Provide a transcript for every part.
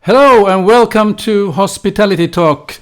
Hello and welcome to Hospitality Talks.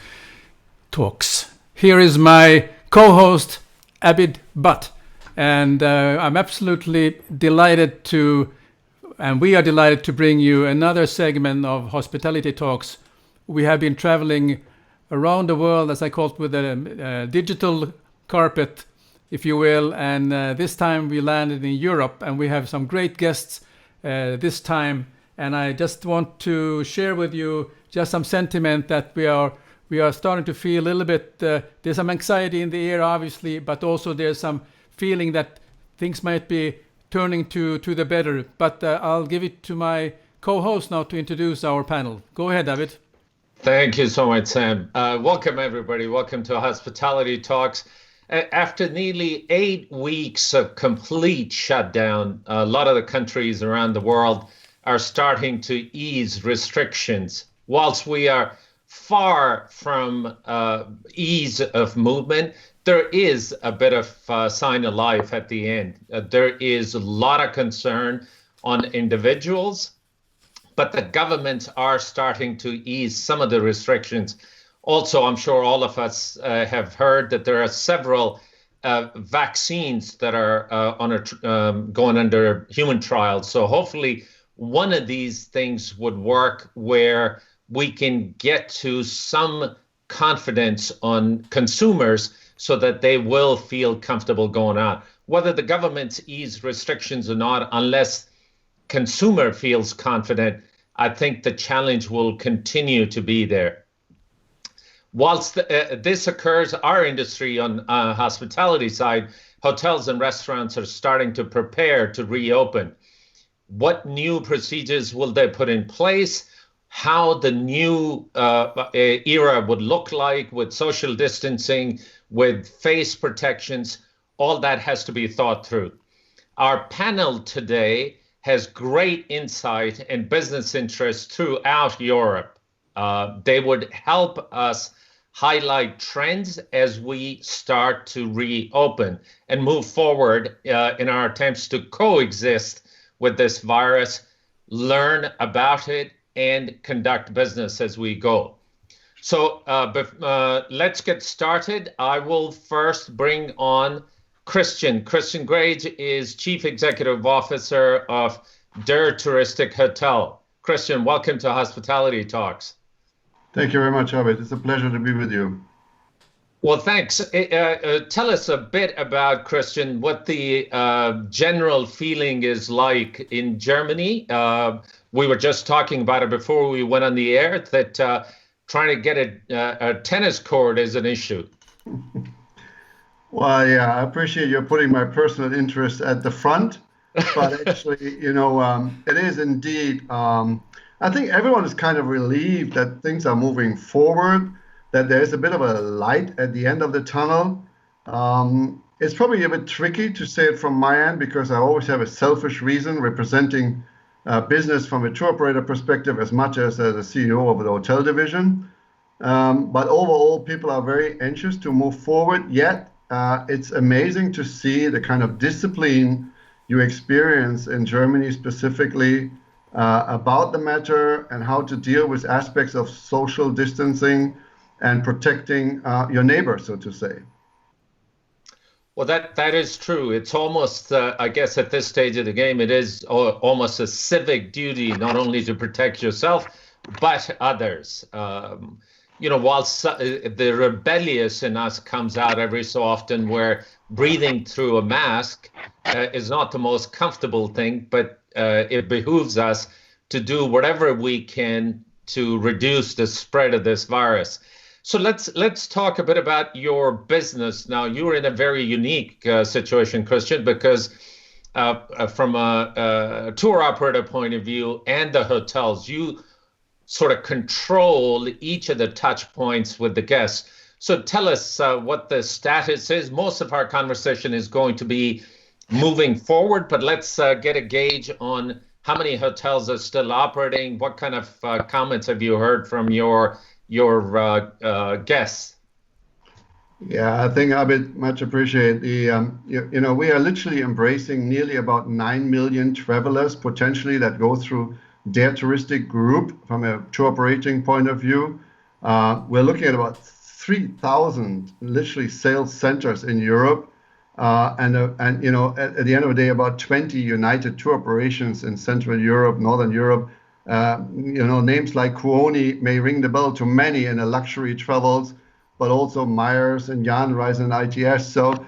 Here is my co-host Abid Butt, and I'm absolutely delighted we are delighted to bring you another segment of Hospitality Talks. We have been traveling around the world, as I call it, with a digital carpet, if you will, and this time we landed in Europe, and we have some great guests this time. And I just want to share with you just some sentiment that we are starting to feel a little bit. There's some anxiety in the air, obviously, but also there's some feeling that things might be turning to the better. But I'll give it to my co-host now to introduce our panel. Go ahead, David. Thank you so much, Sam. Welcome, everybody. Welcome to Hospitality Talks. After nearly 8 weeks of complete shutdown, a lot of the countries around the world are starting to ease restrictions. Whilst we are far from ease of movement, there is a bit of sign of life at the end. There is a lot of concern on individuals, but the governments are starting to ease some of the restrictions. Also, I'm sure all of us have heard that there are several vaccines that are going under human trials. So hopefully one of these things would work where we can get to some confidence on consumers so that they will feel comfortable going out. Whether the governments ease restrictions or not, unless consumer feels confident, I think the challenge will continue to be there. Whilst this occurs, our industry on hospitality side, hotels and restaurants are starting to prepare to reopen. What new procedures will they put in place? How the new era would look like with social distancing, with face protections, all that has to be thought through. Our panel today has great insight and business interests throughout Europe. They would help us highlight trends as we start to reopen and move forward in our attempts to coexist with this virus, learn about it, and conduct business as we go. So let's get started. I will first bring on Christian. Christian Grage is Chief Executive Officer of Der Touristik Hotel. Christian, welcome to Hospitality Talks. Thank you very much, Abid. It's a pleasure to be with you. Well, thanks. Tell us a bit about, Christian, what the general feeling is like in Germany. We were just talking about it before we went on the air, that trying to get a tennis court is an issue. Well, yeah, I appreciate you putting my personal interest at the front. But actually, it is indeed, I think everyone is kind of relieved that things are moving forward, that there is a bit of a light at the end of the tunnel. It's probably a bit tricky to say it from my end because I always have a selfish reason representing business from a tour operator perspective as much as the CEO of the hotel division. But overall, people are very anxious to move forward. Yet it's amazing to see the kind of discipline you experience in Germany specifically about the matter and how to deal with aspects of social distancing and protecting your neighbor, so to say. Well, that is true. It's almost, I guess, at this stage of the game, it is almost a civic duty not only to protect yourself, but others. Whilst the rebellious in us comes out every so often, where breathing through a mask is not the most comfortable thing, but it behooves us to do whatever we can to reduce the spread of this virus. So let's talk a bit about your business. Now, you're in a very unique situation, Christian, because from a tour operator point of view and the hotels, you sort of control each of the touch points with the guests. So tell us what the status is. Most of our conversation is going to be moving forward, but let's get a gauge on how many hotels are still operating. What kind of comments have you heard from your guests? Yeah, I think Abid, much appreciate the, we are literally embracing nearly about 9 million travelers potentially that go through their touristic group from a tour operating point of view. We're looking at about 3,000 literally sales centers in Europe. And at the end of the day, about 20 united tour operations in Central Europe, Northern Europe. Names like Kuoni may ring the bell to many in the luxury travels, but also Myers and Jan Reisen and ITS. So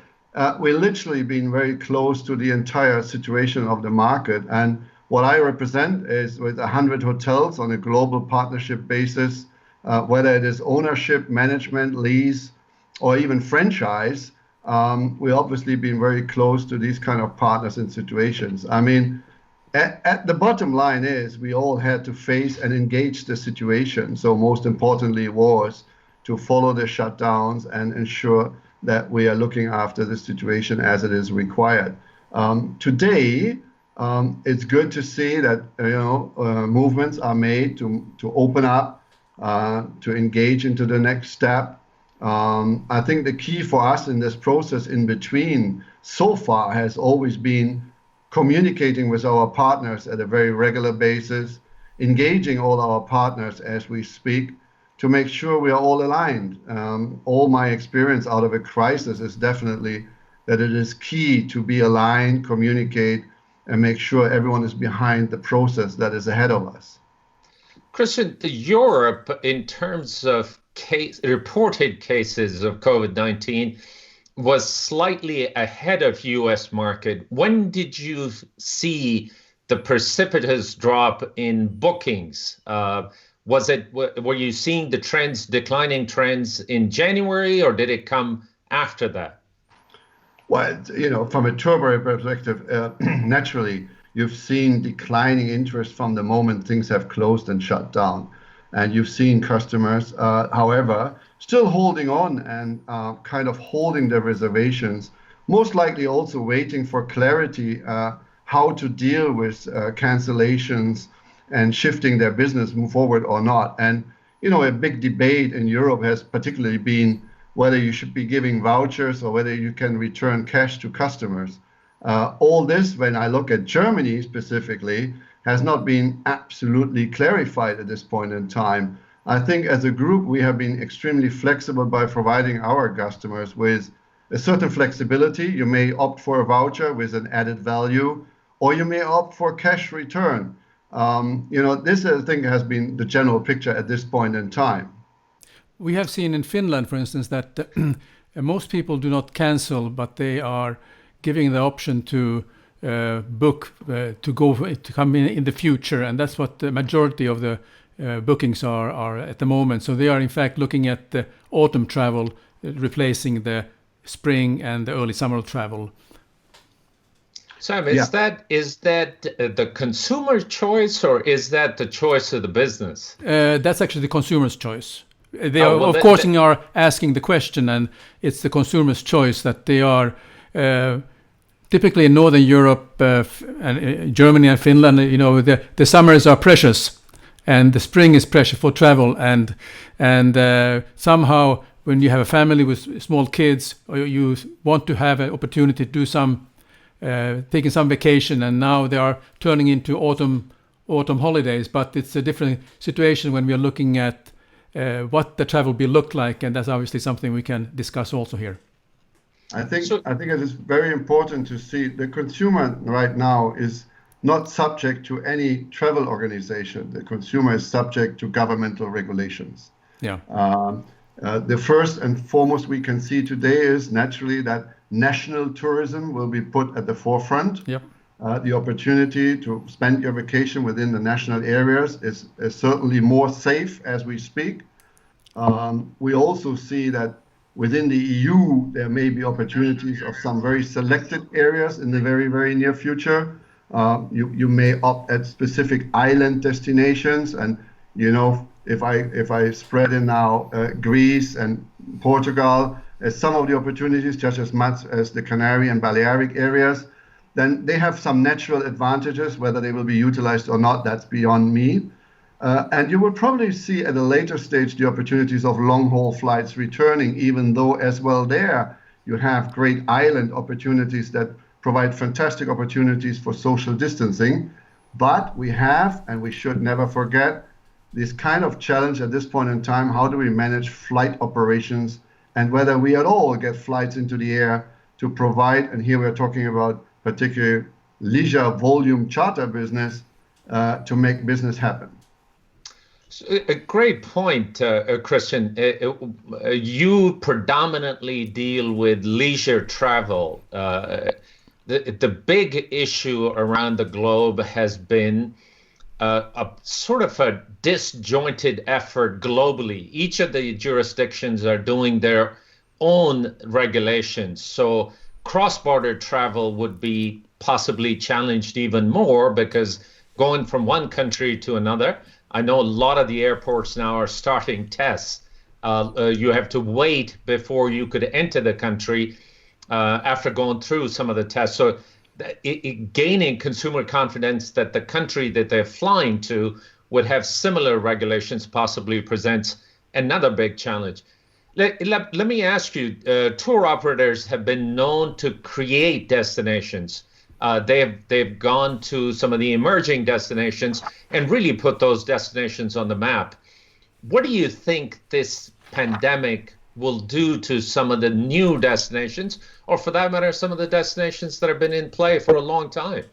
we're literally been very close to the entire situation of the market. And what I represent is with 100 hotels on a global partnership basis, whether it is ownership, management, lease, or even franchise. We obviously been very close to these kind of partners and situations. I mean, at the bottom line is we all had to face and engage the situation. So most importantly was to follow the shutdowns and ensure that we are looking after the situation as it is required. Today, it's good to see that movements are made to open up, to engage into the next step. I think the key for us in this process in between so far has always been communicating with our partners at a very regular basis, engaging all our partners as we speak to make sure we are all aligned. All my experience out of a crisis is definitely that it is key to be aligned, communicate, and make sure everyone is behind the process that is ahead of us. Christian, Europe, in terms of reported cases of COVID-19, was slightly ahead of U.S. market. When did you see the precipitous drop in bookings? Were you seeing the declining trends in January, or did it come after that? Well, from a tour perspective, naturally, you've seen declining interest from the moment things have closed and shut down. And you've seen customers, however, still holding on and kind of holding their reservations, most likely also waiting for clarity how to deal with cancellations and shifting their business move forward or not. And, a big debate in Europe has particularly been whether you should be giving vouchers or whether you can return cash to customers. All this, when I look at Germany specifically, has not been absolutely clarified at this point in time. I think as a group, we have been extremely flexible by providing our customers with a certain flexibility. You may opt for a voucher with an added value, or you may opt for cash return. This, I think, has been the general picture at this point in time. We have seen in Finland, for instance, that most people do not cancel, but they are giving the option to book to come in the future, and that's what the majority of the bookings are at the moment. So they are in fact looking at the autumn travel replacing the spring and the early summer travel. Sam, is that the consumer choice, or is that the choice of the business? That's actually the consumer's choice. They are asking the question, and it's the consumer's choice that they are. Typically in Northern Europe and Germany and Finland, the summers are precious, and the spring is precious for travel. And somehow, when you have a family with small kids, or you want to have an opportunity to do taking some vacation, and now they are turning into autumn holidays. But it's a different situation when we are looking at what the travel will look like, and that's obviously something we can discuss also here. I think it is very important to see the consumer right now is not subject to any travel organization. The consumer is subject to governmental regulations. Yeah. The first and foremost we can see today is naturally that national tourism will be put at the forefront. Yep. The opportunity to spend your vacation within the national areas is certainly more safe as we speak. We also see that within the EU, there may be opportunities of some very selected areas in the very, very near future. You may opt at specific island destinations, and if I spread in now Greece and Portugal as some of the opportunities, just as much as the Canary and Balearic areas, then they have some natural advantages. Whether they will be utilized or not, that's beyond me. And you will probably see at a later stage the opportunities of long-haul flights returning, even though as well there you have great island opportunities that provide fantastic opportunities for social distancing. But we have, and we should never forget, this kind of challenge at this point in time. How do we manage flight operations and whether we at all get flights into the air to provide, and here we're talking about particular leisure volume charter business, to make business happen. A great point, Christian. You predominantly deal with leisure travel. The big issue around the globe has been a sort of a disjointed effort globally. Each of the jurisdictions are doing their own regulations. So cross-border travel would be possibly challenged even more because going from one country to another, I know a lot of the airports now are starting tests. You have to wait before you could enter the country after going through some of the tests. So gaining consumer confidence that the country that they're flying to would have similar regulations possibly presents another big challenge. Let me ask you, tour operators have been known to create destinations. They've gone to some of the emerging destinations and really put those destinations on the map. What do you think this pandemic will do to some of the new destinations, or for that matter, some of the destinations that have been in play for a long time?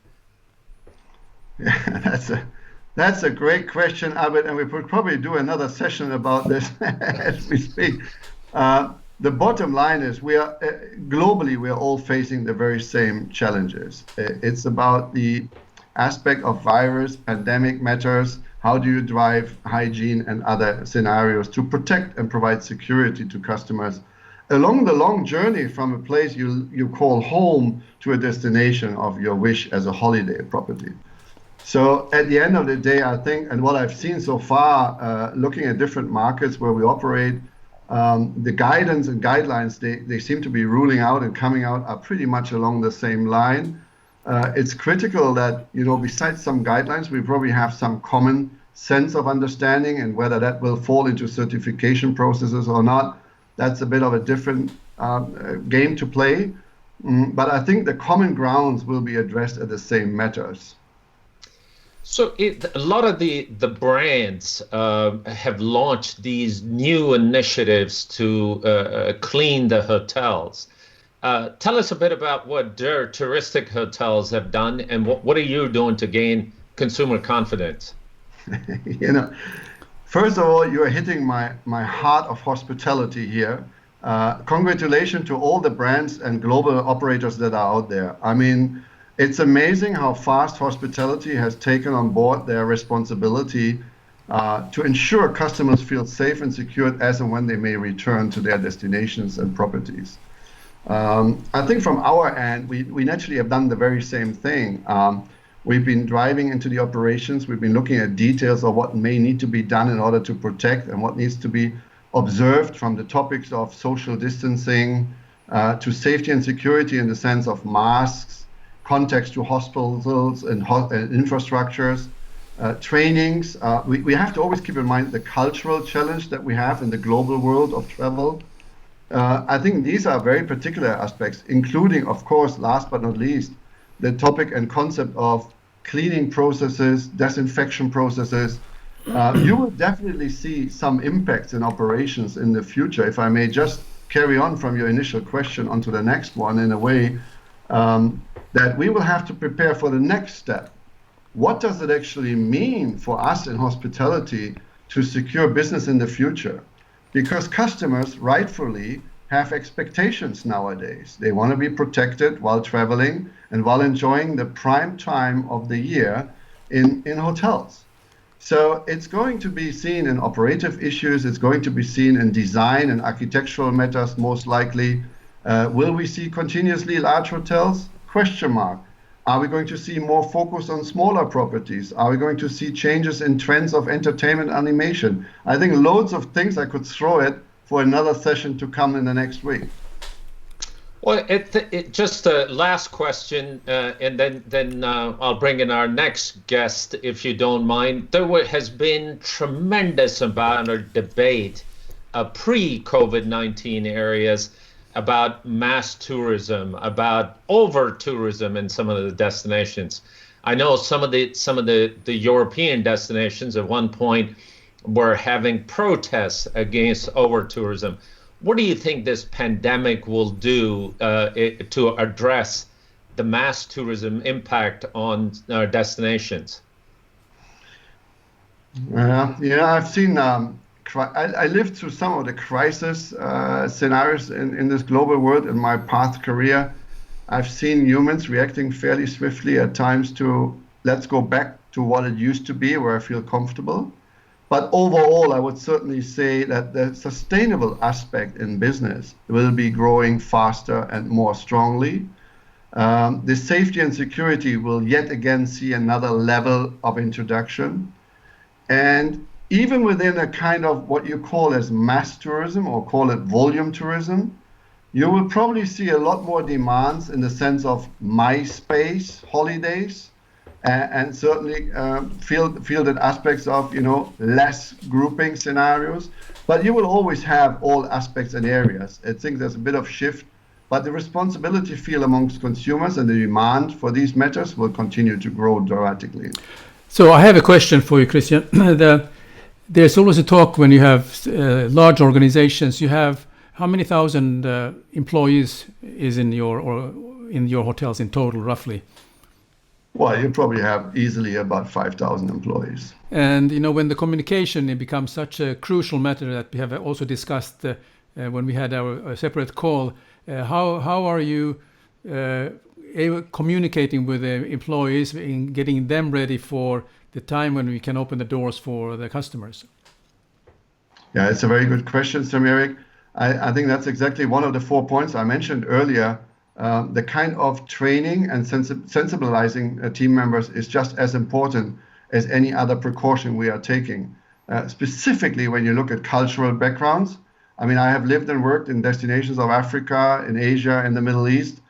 Yeah, that's a great question, Abid, and we could probably do another session about this as we speak. The bottom line is we are globally, we are all facing the very same challenges. It's about the aspect of virus, pandemic matters. How do you drive hygiene and other scenarios to protect and provide security to customers along the long journey from a place you call home to a destination of your wish as a holiday property? So at the end of the day, I think, and what I've seen so far, looking at different markets where we operate, the guidance and guidelines they seem to be ruling out and coming out are pretty much along the same line. It's critical that, besides some guidelines, we probably have some common sense of understanding, and whether that will fall into certification processes or not, that's a bit of a different game to play. But I think the common grounds will be addressed at the same matters. So a lot of the brands have launched these new initiatives to clean the hotels. Tell us a bit about what their Touristik hotels have done, and what are you doing to gain consumer confidence? First of all, you are hitting my heart of hospitality here. Congratulations to all the brands and global operators that are out there. I mean, it's amazing how fast hospitality has taken on board their responsibility to ensure customers feel safe and secured as and when they may return to their destinations and properties. I think from our end, we naturally have done the very same thing. We've been driving into the operations. We've been looking at details of what may need to be done in order to protect and what needs to be observed, from the topics of social distancing to safety and security in the sense of masks, contacts to hospitals and infrastructures, trainings. We have to always keep in mind the cultural challenge that we have in the global world of travel. I think these are very particular aspects, including, of course, last but not least, the topic and concept of cleaning processes, disinfection processes. You will definitely see some impacts in operations in the future. If I may just carry on from your initial question onto the next one, in a way that we will have to prepare for the next step. What does it actually mean for us in hospitality to secure business in the future? Because customers rightfully have expectations nowadays. They want to be protected while traveling and while enjoying the prime time of the year in hotels. So it's going to be seen in operative issues. It's going to be seen in design and architectural matters, most likely. Will we see continuously large hotels? Question mark. Are we going to see more focus on smaller properties? Are we going to see changes in trends of entertainment animation? I think loads of things I could throw at for another session to come in the next week. Well, just a last question, and then I'll bring in our next guest, if you don't mind. There has been tremendous amount of debate pre-COVID-19 areas about mass tourism, about over-tourism in some of the destinations. I know some of the European destinations at one point were having protests against over-tourism. What do you think this pandemic will do to address the mass tourism impact on our destinations? Yeah, I've seen. I lived through some of the crisis scenarios in this global world in my past career. I've seen humans reacting fairly swiftly at times to let's go back to what it used to be, where I feel comfortable. But overall, I would certainly say that the sustainable aspect in business will be growing faster and more strongly. The safety and security will yet again see another level of introduction. And even within a kind of what you call as mass tourism or call it volume tourism, you will probably see a lot more demands in the sense of my space holidays, and certainly fielded aspects of less grouping scenarios. But you will always have all aspects and areas. I think there's a bit of shift, but the responsibility feel amongst consumers and the demand for these matters will continue to grow dramatically. So I have a question for you, Christian. There's always a talk when you have large organizations. You have how many thousand employees is in your hotels in total, roughly? Well, you probably have easily about 5,000 employees. And when the communication it becomes such a crucial matter that we have also discussed when we had our separate call, how are you communicating with the employees in getting them ready for the time when we can open the doors for the customers? Yeah, it's a very good question, Sam-Erik. I think that's exactly one of the 4 points I mentioned earlier. The kind of training and sensibilizing team members is just as important as any other precaution we are taking. Specifically, when you look at cultural backgrounds. I mean, I have lived and worked in destinations of Africa, in Asia, in the Middle East.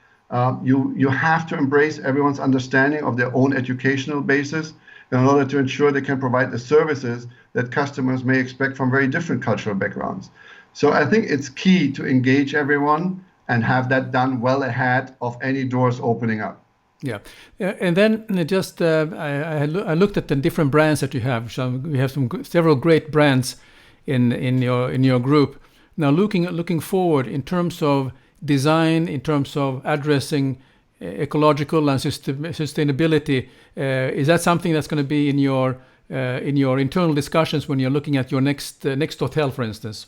You have to embrace everyone's understanding of their own educational basis in order to ensure they can provide the services that customers may expect from very different cultural backgrounds. So I think it's key to engage everyone and have that done well ahead of any doors opening up. Yeah, and then just I looked at the different brands that you have. So we have several great brands in your group. Now looking forward in terms of design, in terms of addressing ecological and sustainability, is that something that's going to be in your internal discussions when you're looking at your next hotel, for instance?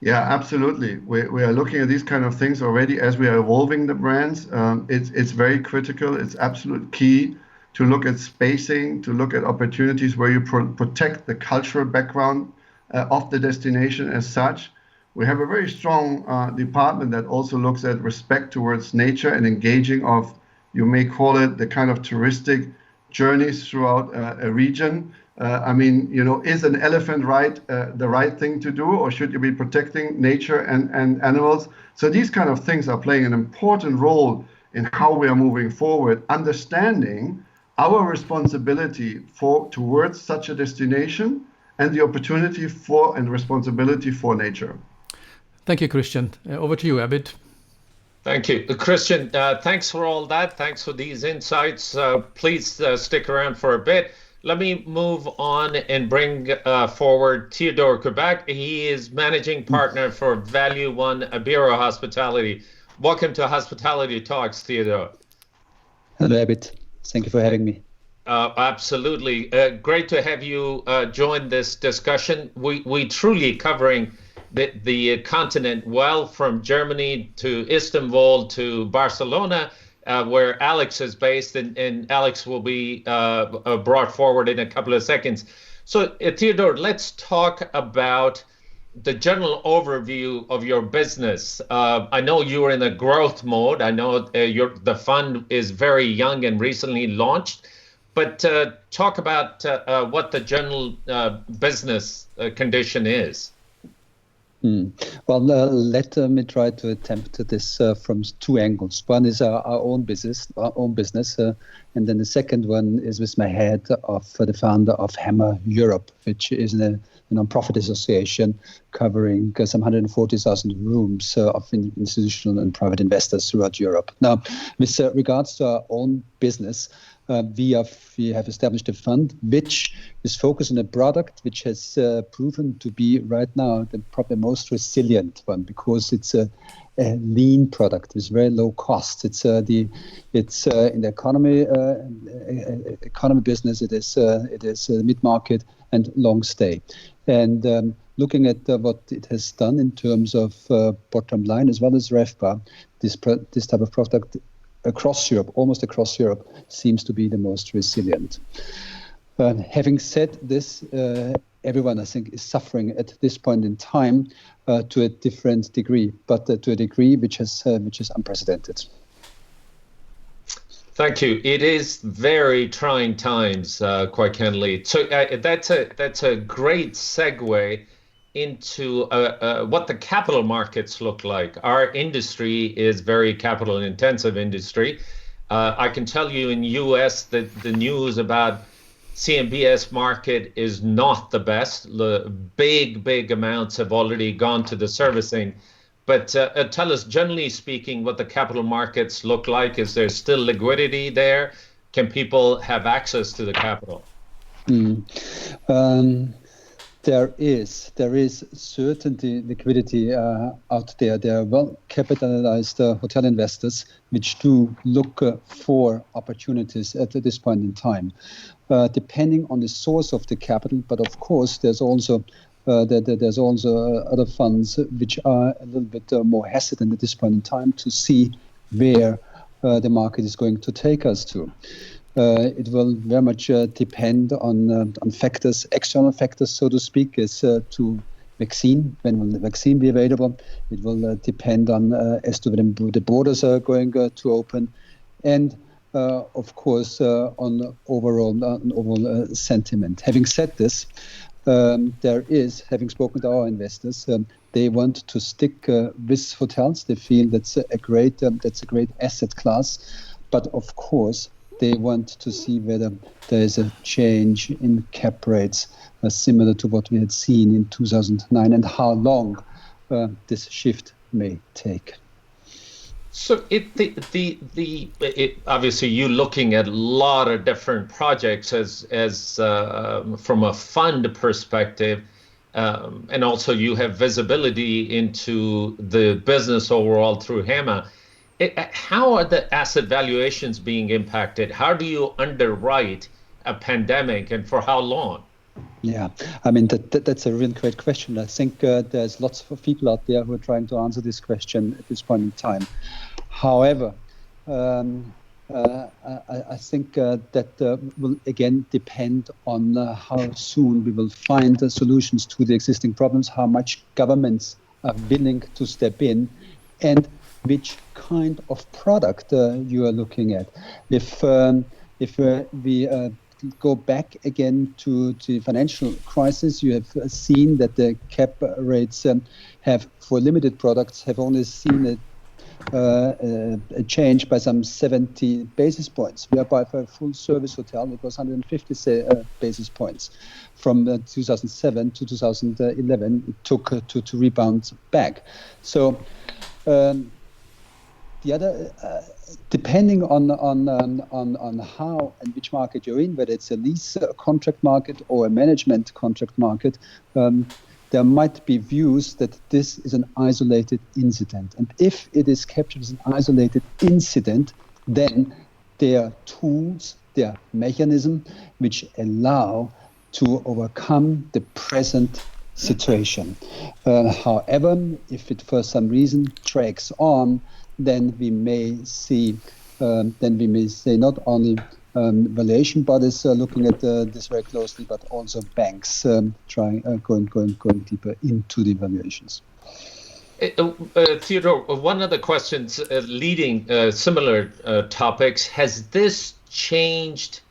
Yeah, absolutely. We are looking at these kind of things already as we are evolving the brands. It's very critical. It's absolute key to look at spacing, to look at opportunities where you protect the cultural background of the destination as such. We have a very strong department that also looks at respect towards nature and engaging of, you may call it, the kind of touristic journeys throughout a region. Is an elephant ride the right thing to do, or should you be protecting nature and animals? So these kind of things are playing an important role in how we are moving forward, understanding our responsibility towards such a destination and the opportunity for and responsibility for nature. Thank you, Christian. Over to you, Abid. Thank you. Christian, thanks for all that. Thanks for these insights. Please stick around for a bit. Let me move on and bring forward Theodor Kubak. He is managing partner for Value One Arbireo Hospitality. Welcome to Hospitality Talks, Theodor. Hello, Abid. Thank you for having me. Absolutely. Great to have you join this discussion. We truly covering the continent well, from Germany to Istanbul to Barcelona, where Alex is based, and Alex will be brought forward in a couple of seconds. So, Theodor, let's talk about the general overview of your business. I know you are in a growth mode. I know the fund is very young and recently launched, but talk about what the general business condition is. Well, let me try to attempt this from two angles. One is our own business, and then the second one is with my head of the founder of Hammer Europe, which is a non-profit association covering some 140,000 rooms of institutional and private investors throughout Europe. Now, with regards to our own business, we have established a fund which is focused on a product which has proven to be right now the probably most resilient one, because it's a lean product with very low cost. It's in the economy business. It is mid-market and long stay. And looking at what it has done in terms of bottom line as well as RevPAR, this type of product across Europe, almost across Europe, seems to be the most resilient. Having said this, everyone, I think, is suffering at this point in time to a different degree, but to a degree which is unprecedented. Thank you. It is very trying times, quite candidly. So that's a great segue into what the capital markets look like. Our industry is very capital intensive industry. I can tell you in US that the news about CMBS market is not the best. The big amounts have already gone to the servicing. But tell us, generally speaking, what the capital markets look like. Is there still liquidity there? Can people have access to the capital? There is certainly liquidity out there. There are well-capitalized hotel investors which do look for opportunities at this point in time, depending on the source of the capital. But of course, there's also other funds which are a little bit more hesitant at this point in time to see where the market is going to take us to. It will very much depend on factors, external factors, so to speak, as to vaccine. When will the vaccine be available? It will depend on as to when the borders are going to open, and of course on overall sentiment. Having said this, there is, having spoken to our investors, they want to stick with hotels. They feel that's a great asset class, but of course they want to see whether there is a change in cap rates similar to what we had seen in 2009, and how long this shift may take. So obviously you're looking at a lot of different projects as from a fund perspective, and also you have visibility into the business overall through HAMA. How are the asset valuations being impacted? How do you underwrite a pandemic, and for how long? Yeah, I mean, that's a really great question. I think there's lots of people out there who are trying to answer this question at this point in time. However, I think that will again depend on how soon we will find solutions to the existing problems, how much governments are willing to step in, and which kind of product you are looking at. If we go back again to the financial crisis, you have seen that the cap rates have, for limited products, have only seen a change by some 70 basis points, whereby for a full service hotel it was 150 basis points. From 2007 to 2011 it took to rebound back. So the other, depending on how and which market you're in, whether it's a lease contract market or a management contract market, there might be views that this is an isolated incident. And if it is captured as an isolated incident, then there are tools, there are mechanisms which allow to overcome the present situation. However, if it for some reason drags on, then we may see not only valuation bodies looking at this very closely, but also banks going deeper into the valuations. Theodor, one of the questions leading similar topics: has this changed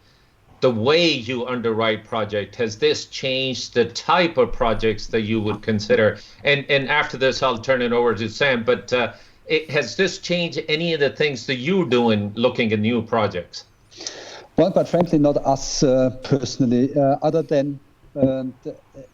the way you underwrite project? Has this changed the type of projects that you would consider? And after this, I'll turn it over to Sam. But has this changed any of the things that you're doing looking at new projects? Well, but frankly, not us personally, other than And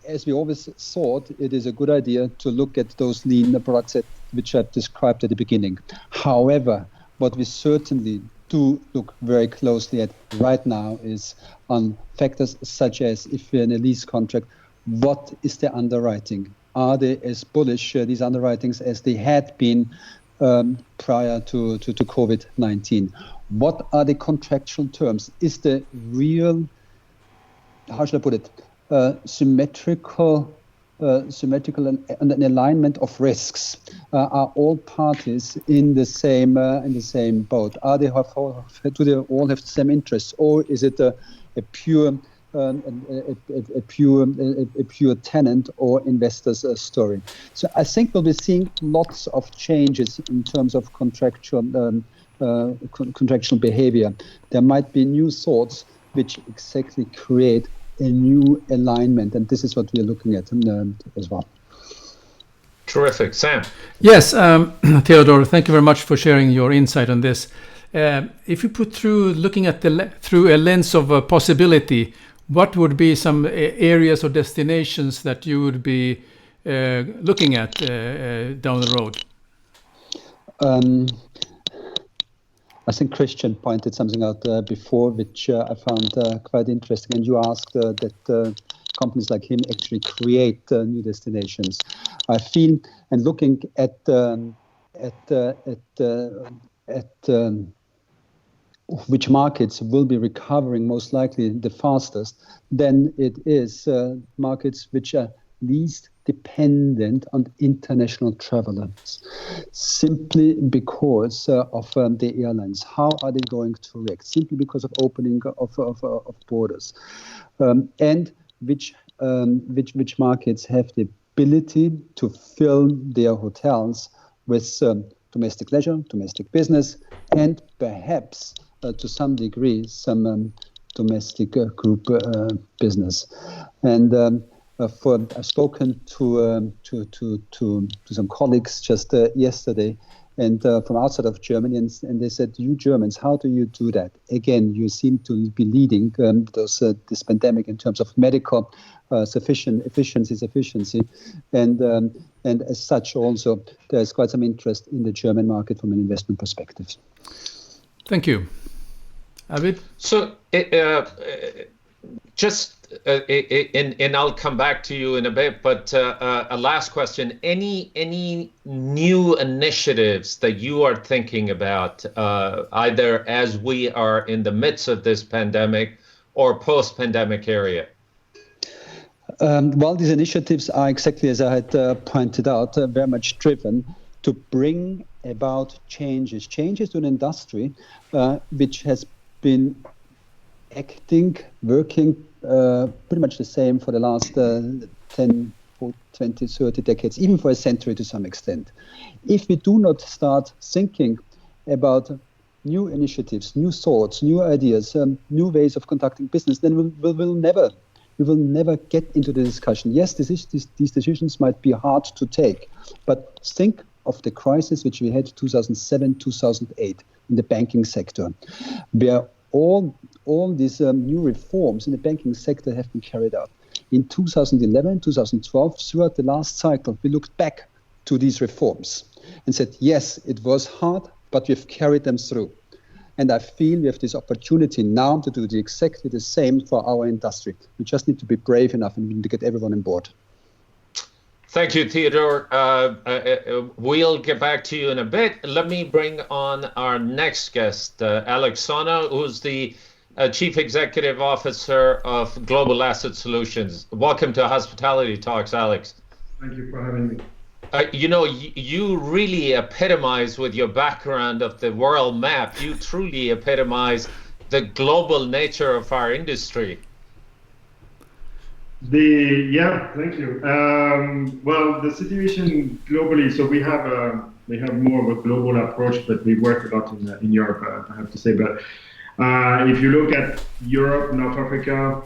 as we always thought, it is a good idea to look at those lean products which I've described at the beginning. However, what we certainly do look very closely at right now is on factors such as, if you're in a lease contract, what is the underwriting? Are they as bullish, these underwritings, as they had been prior to COVID-19? What are the contractual terms? Is the real, how should I put it, symmetrical and an alignment of risks? Are all parties in the same boat? Do they all have the same interests, or is it a pure tenant or investor's story? So I think we'll be seeing lots of changes in terms of contractual behavior. There might be new thoughts which exactly create a new alignment, and this is what we are looking at as well. Terrific. Sam? Yes, Theodor, thank you very much for sharing your insight on this. If you put looking at through a lens of possibility, what would be some areas or destinations that you would be looking at down the road? I think Christian pointed something out before, which I found quite interesting. And you asked that companies like him actually create new destinations. I feel, and looking at which markets will be recovering most likely the fastest, then it is markets which are least dependent on international travelers, simply because of the airlines. How are they going to react? Simply because of opening of borders, and which markets have the ability to fill their hotels with domestic leisure, domestic business, and perhaps to some degree some domestic group business. And I've spoken to some colleagues just yesterday, and from outside of Germany, and they said, "You Germans, how do you do that?" Again, you seem to be leading this pandemic in terms of medical efficiency, and as such, also there's quite some interest in the German market from an investment perspective. Thank you, Abid. So, and I'll come back to you in a bit, but a last question. Any new initiatives that you are thinking about, either as we are in the midst of this pandemic or post-pandemic area? Well, these initiatives are exactly as I had pointed out, very much driven to bring about changes to an industry which has been working pretty much the same for the last 10, 20, 30 decades, even for a century to some extent. If we do not start thinking about new initiatives, new thoughts, new ideas, new ways of conducting business, then we will never get into the discussion. Yes, these decisions might be hard to take, but think of the crisis which we had 2007, 2008 in the banking sector, where all these new reforms in the banking sector have been carried out. In 2011, 2012, throughout the last cycle, we looked back to these reforms and said, yes, it was hard, but we've carried them through. And I feel we have this opportunity now to do exactly the same for our industry. We just need to be brave enough and we need to get everyone on board. Thank you, Theodor. We'll get back to you in a bit. Let me bring on our next guest, Alex Sogno, who's the Chief Executive Officer of Global Asset Solutions. Welcome to Hospitality Talks, Alex. Thank you for having me. You really epitomize with your background of the world map. You truly epitomize the global nature of our industry. Thank you. Well, the situation globally, so we have more of a global approach, but we work a lot in Europe, I have to say. But if you look at Europe, North Africa,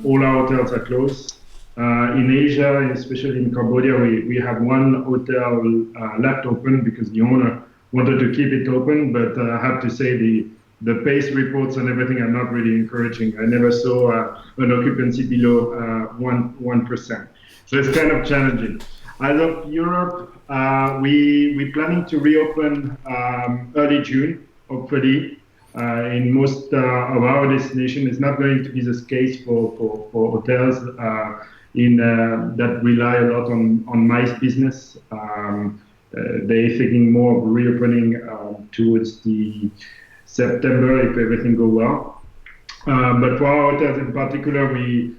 all our hotels are closed. In Asia, especially in Cambodia, we have one hotel left open because the owner wanted to keep it open. But I have to say the the pace reports and everything are not really encouraging. I never saw an occupancy below 1%. So it's kind of challenging. As of Europe, we're planning to reopen early June, hopefully. In most of our destination, it's not going to be the case for hotels that rely a lot on MICE business. They're thinking more of reopening towards the September if everything goes well. But for our hotels in particular, we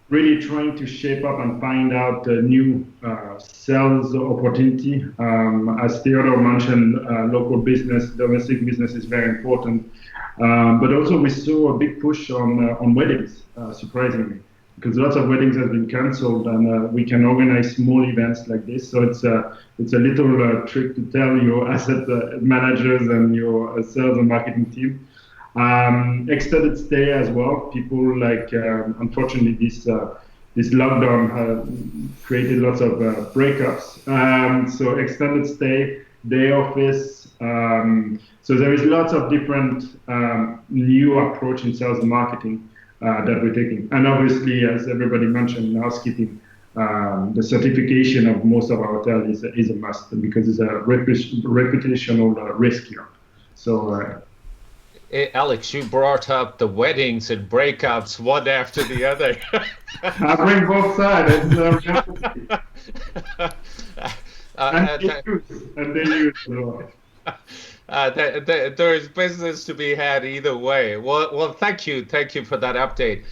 really trying to shape up and find out a new sales opportunity. As Theodor mentioned, local business, domestic business is very important. But also we saw a big push on weddings, surprisingly, because lots of weddings have been cancelled, and we can organize small events like this. So it's a little trick to tell your asset managers and your sales and marketing team. Extended stay as well. People like, unfortunately, this lockdown created lots of breakups. So extended stay, day office. So there is lots of different new approach in sales and marketing that we're taking. And obviously, as everybody mentioned, housekeeping, the certification of most of our hotels is a must because it's a reputational risk here. So. Alex, you brought up the weddings and breakups one after the other. I bring both sides. And they use there is business to be had either way. Well, thank you for that update.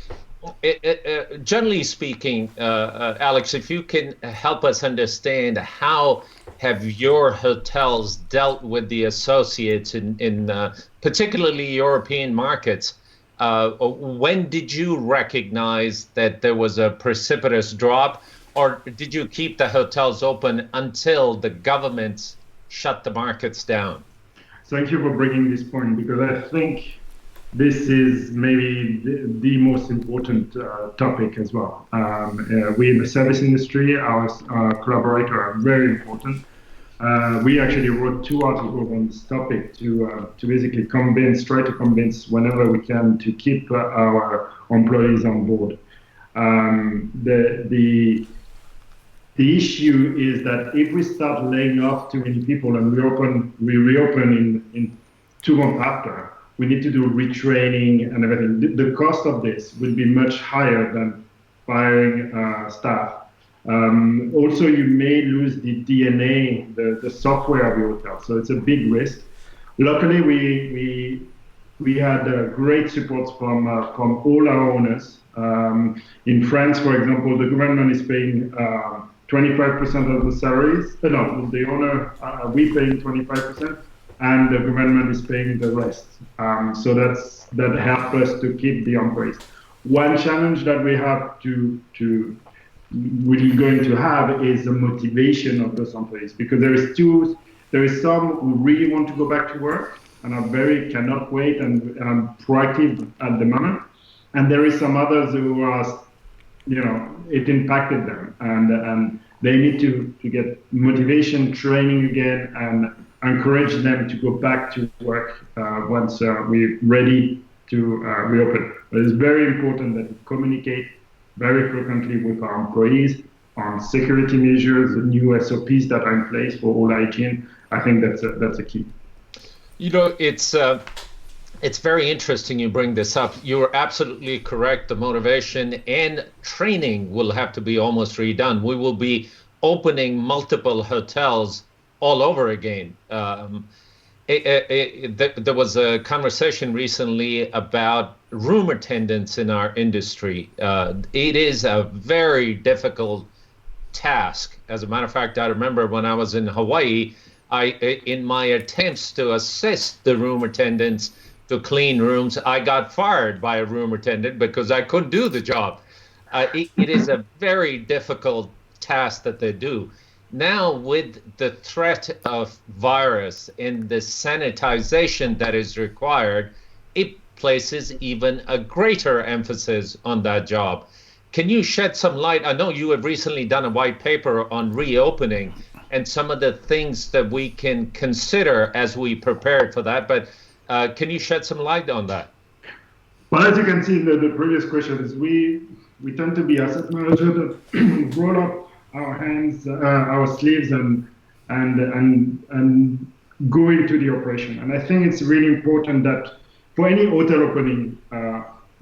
Generally speaking, Alex, if you can help us understand how have your hotels dealt with the associates in particularly European markets? When did you recognize that there was a precipitous drop, or did you keep the hotels open until the governments shut the markets down? Thank you for bringing this point, because I think this is maybe the most important topic as well. We in the service industry, our collaborators are very important. We actually wrote 2 articles on this topic to basically try to convince whenever we can to keep our employees on board. The issue is that if we start laying off too many people and we reopen in 2 months after, we need to do retraining and everything. The cost of this will be much higher than firing staff. Also, you may lose the DNA, the software of your hotel, so it's a big risk. Luckily, we had great support from all our owners. In France, for example, the government is paying 25% of the salaries. No, the owner, we paying 25%, and the government is paying the rest. So that helps us to keep the employees. One challenge that we have we're going to have is the motivation of those employees, because there is some who really want to go back to work and are cannot wait and proactive at the moment, and there is some others who are, it impacted them, and they need to get motivation, training again, and encourage them to go back to work once we're ready to reopen. But it's very important that we communicate very frequently with our employees on security measures, the new SOPs that are in place for all hygiene. I think that's a key. It's very interesting you bring this up. You're absolutely correct. The motivation and training will have to be almost redone. We will be opening multiple hotels all over again. There was a conversation recently about room attendants in our industry. It is a very difficult task. As a matter of fact, I remember when I was in Hawaii, in my attempts to assist the room attendants to clean rooms, I got fired by a room attendant because I couldn't do the job. It is a very difficult task that they do. Now, with the threat of virus and the sanitization that is required, it places even a greater emphasis on that job. Can you shed some light? I know you have recently done a white paper on reopening and some of the things that we can consider as we prepare for that, but Can you shed some light on that? Well, as you can see in the previous questions, we tend to be asset managers that roll up our hands, our sleeves, and go into the operation. And I think it's really important that for any hotel opening,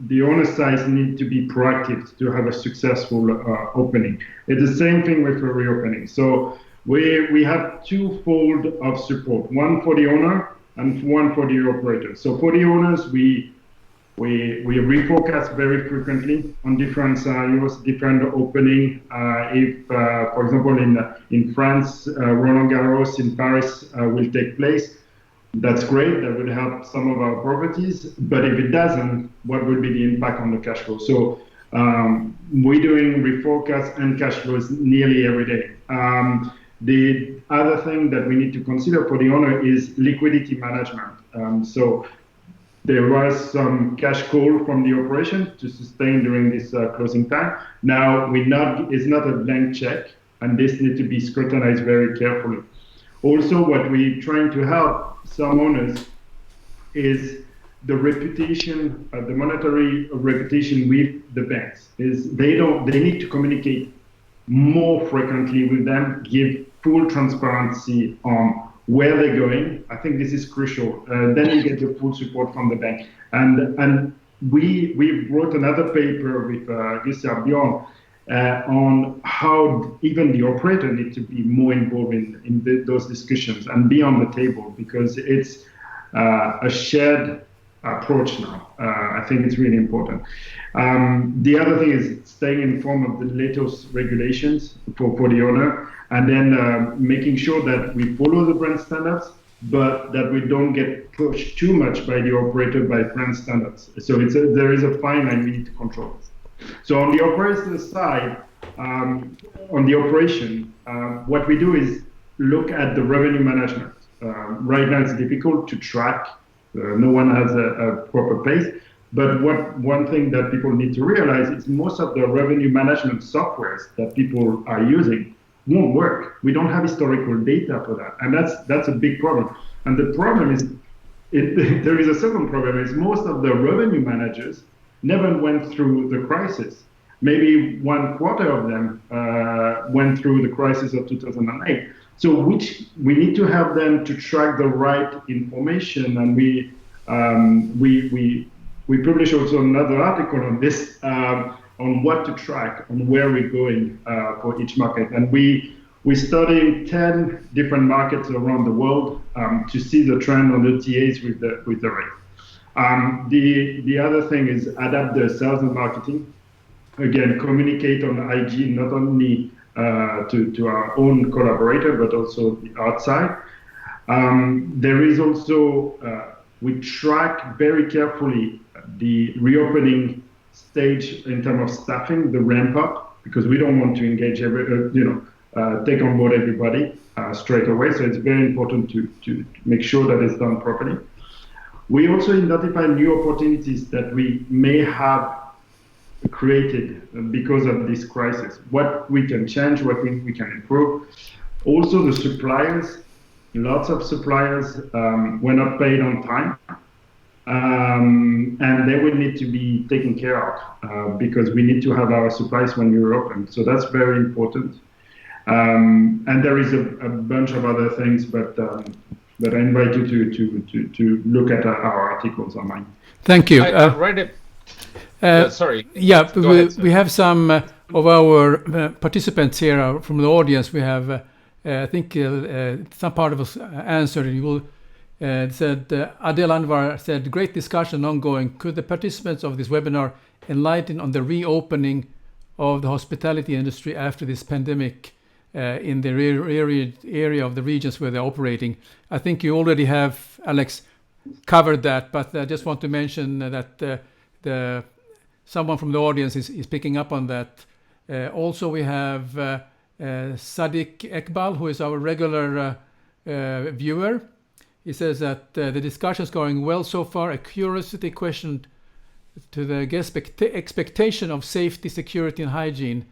the owner side need to be proactive to have a successful opening. It's the same thing with a reopening. So we have twofold of support: one for the owner and one for the operator. So for the owners, we reforecast very frequently on different scenarios, different opening. If, for example, in France, Roland Garros in Paris will take place, that's great. That would help some of our properties. But if it doesn't, what will be the impact on the cash flow? So we're doing reforecast and cash flows nearly every day. The other thing that we need to consider for the owner is liquidity management. So there was some cash call from the operation to sustain during this closing time. Now, it's not a blank check, and this needs to be scrutinized very carefully. Also, what we're trying to help some owners is the reputation, the monetary reputation with the banks. They need to communicate more frequently with them, give full transparency on where they're going. I think this is crucial. Then you get the full support from the bank. And we wrote another paper with Arbireo on how even the operator needs to be more involved in those discussions and be on the table, because it's a shared approach now. I think it's really important. The other thing is staying informed of the latest regulations for the owner, and then making sure that we follow the brand standards, but that we don't get pushed too much by the operator by brand standards. So there is a fine line we need to control. So on the operator side, on the operation, what we do is look at the revenue management. Right now it's difficult to track. No one has a proper pace. But one thing that people need to realize is most of the revenue management softwares that people are using won't work. We don't have historical data for that, and that's a big problem. And the problem is, there is a second problem: is most of the revenue managers never went through the crisis. Maybe 1/4 of them went through the crisis of 2008. So which we need to have them to track the right information, and we publish also another article on this, on what to track, on where we're going for each market. And we're studying 10 different markets around the world to see the trend on the TAs with the rate. The other thing is adapt the sales and marketing. Again, communicate on IG, not only to our own collaborator, but also the outside. There is also, we track very carefully the reopening stage in terms of staffing, the ramp up, because we don't want to engage take on board everybody straight away. So it's very important to make sure that it's done properly. We also identify new opportunities that we may have created because of this crisis, what we can change, what we can improve. Also the suppliers, lots of suppliers were not paid on time, and they will need to be taken care of because we need to have our supplies when you're open. So that's very important. And there is a bunch of other things, but I invite you to look at our articles online. Thank you. I read it. Sorry. Yeah, ahead, we have some of our participants here from the audience. We have, I think, some part of us answered. You will said Adel Anwar said, "Great discussion ongoing. Could the participants of this webinar enlighten on the reopening of the hospitality industry after this pandemic in the area of the regions where they're operating?" I think you already have, Alex, covered that, but I just want to mention that someone from the audience is picking up on that. Also, we have Sadiq Ekbal, who is our regular viewer. He says that the discussion is going well so far. A curiosity question to the expectation of safety, security, and hygiene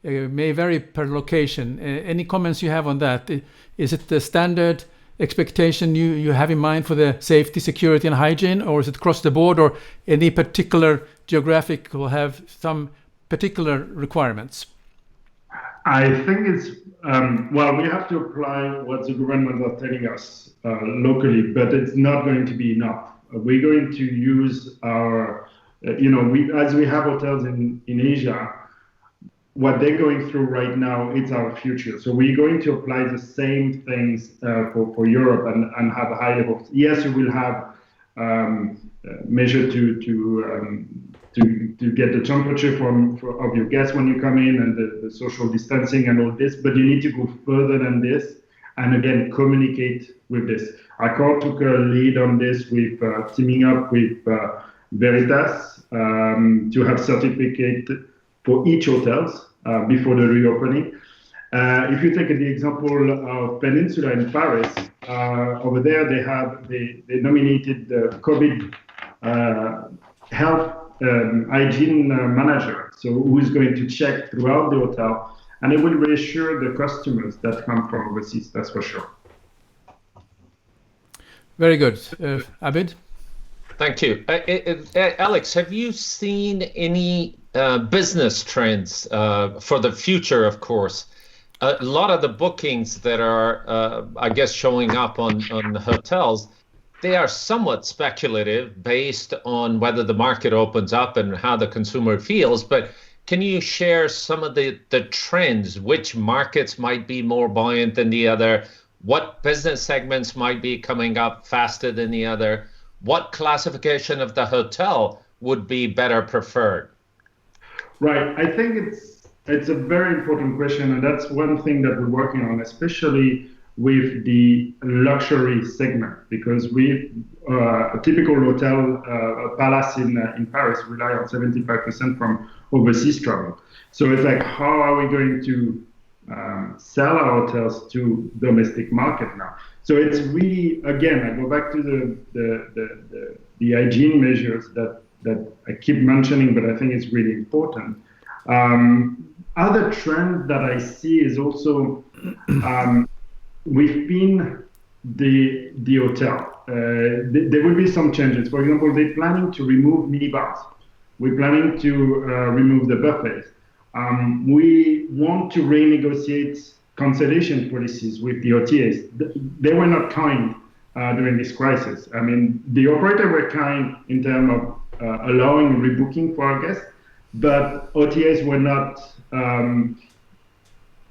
may vary per location. Any comments you have on that? Is it the standard expectation you have in mind for the safety, security, and hygiene, or is it across the board, or any particular geographic will have some particular requirements? I think it's well, we have to apply what the government are telling us locally, but it's not going to be enough. We're going to use our, as we have hotels in Asia, what they're going through right now, it's our future. So we're going to apply the same things for Europe and have a high level. Yes, you will have measure to get the temperature of your guests when you come in, and the social distancing and all this, but you need to go further than this, and again, communicate with this. Accor took a lead on this with teaming up with Veritas to have certificate for each hotels before the reopening. If you take the example of Peninsula in Paris, over there they nominated the COVID health hygiene manager, so who's going to check throughout the hotel, and it will reassure the customers that come from overseas, that's for sure. Very good. Abid? Thank you. Alex, have you seen any business trends for the future, of course? A lot of the bookings that are, I guess, showing up on the hotels, they are somewhat speculative based on whether the market opens up and how the consumer feels. But can you share some of the trends? Which markets might be more buoyant than the other? What business segments might be coming up faster than the other? What classification of the hotel would be better preferred? Right. I think it's a very important question, and that's one thing that we're working on, especially with the luxury segment, because a typical hotel, a palace in Paris, rely on 75% from overseas travel. So it's like, how are we going to sell our hotels to domestic market now? So it's really, again, I go back to the hygiene measures that I keep mentioning, but I think it's really important. Other trend that I see is also within the hotel. There will be some changes. For example, they're planning to remove minibars. We're planning to remove the buffets. We want to renegotiate cancellation policies with the OTAs. They were not kind during this crisis. I mean, the operator were kind in terms of allowing rebooking for our guests, but OTAs were not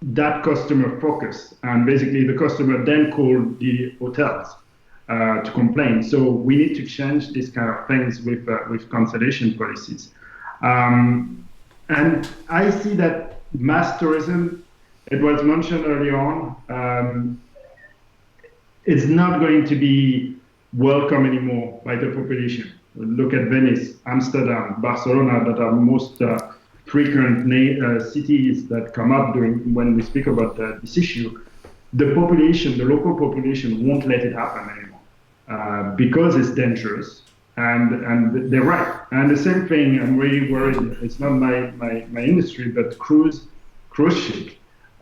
that customer focused. And basically the customer then called the hotels to complain. So we need to change these kind of things with cancellation policies. And I see that mass tourism, it was mentioned early on, it's not going to be welcome anymore by the population. Look at Venice, Amsterdam, Barcelona, that are most frequent cities that come up when we speak about this issue. The population, the local population, won't let it happen anymore because it's dangerous. And they're right. And the same thing, I'm really worried, it's not my industry, but cruise ship,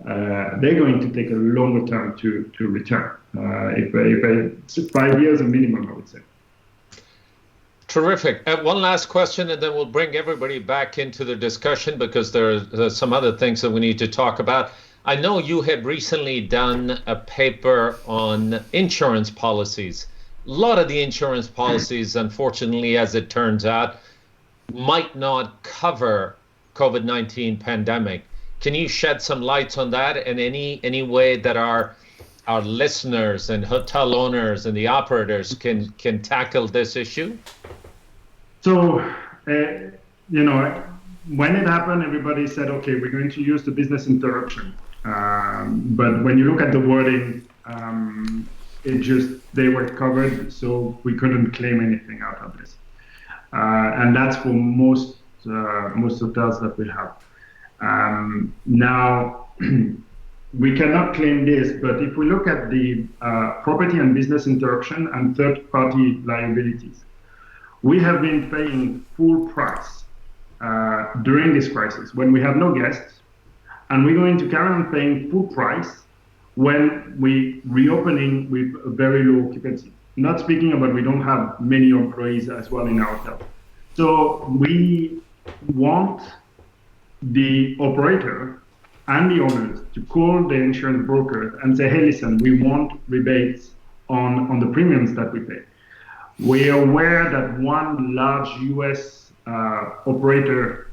they're going to take a longer time to return. If 5 years a minimum, I would say. Terrific. One last question, and then we'll bring everybody back into the discussion because there are some other things that we need to talk about. I know you had recently done a paper on insurance policies. A lot of the insurance policies, unfortunately, as it turns out, might not cover COVID-19 pandemic. Can you shed some lights on that, and any way that our listeners and hotel owners and the operators can tackle this issue? So, when it happened, everybody said, okay, we're going to use the business interruption. But when you look at the wording, they were covered, so we couldn't claim anything out of this. And that's for most hotels that we have. Now, we cannot claim this, but if we look at the property and business interruption and third-party liabilities, we have been paying full price during this crisis when we have no guests, and we're going to carry on paying full price when we reopening with a very low occupancy. Not speaking about we don't have many employees as well in our hotel. So we want the operator and the owners to call the insurance broker and say, hey, listen, we want rebates on the premiums that we pay. We are aware that one large US operator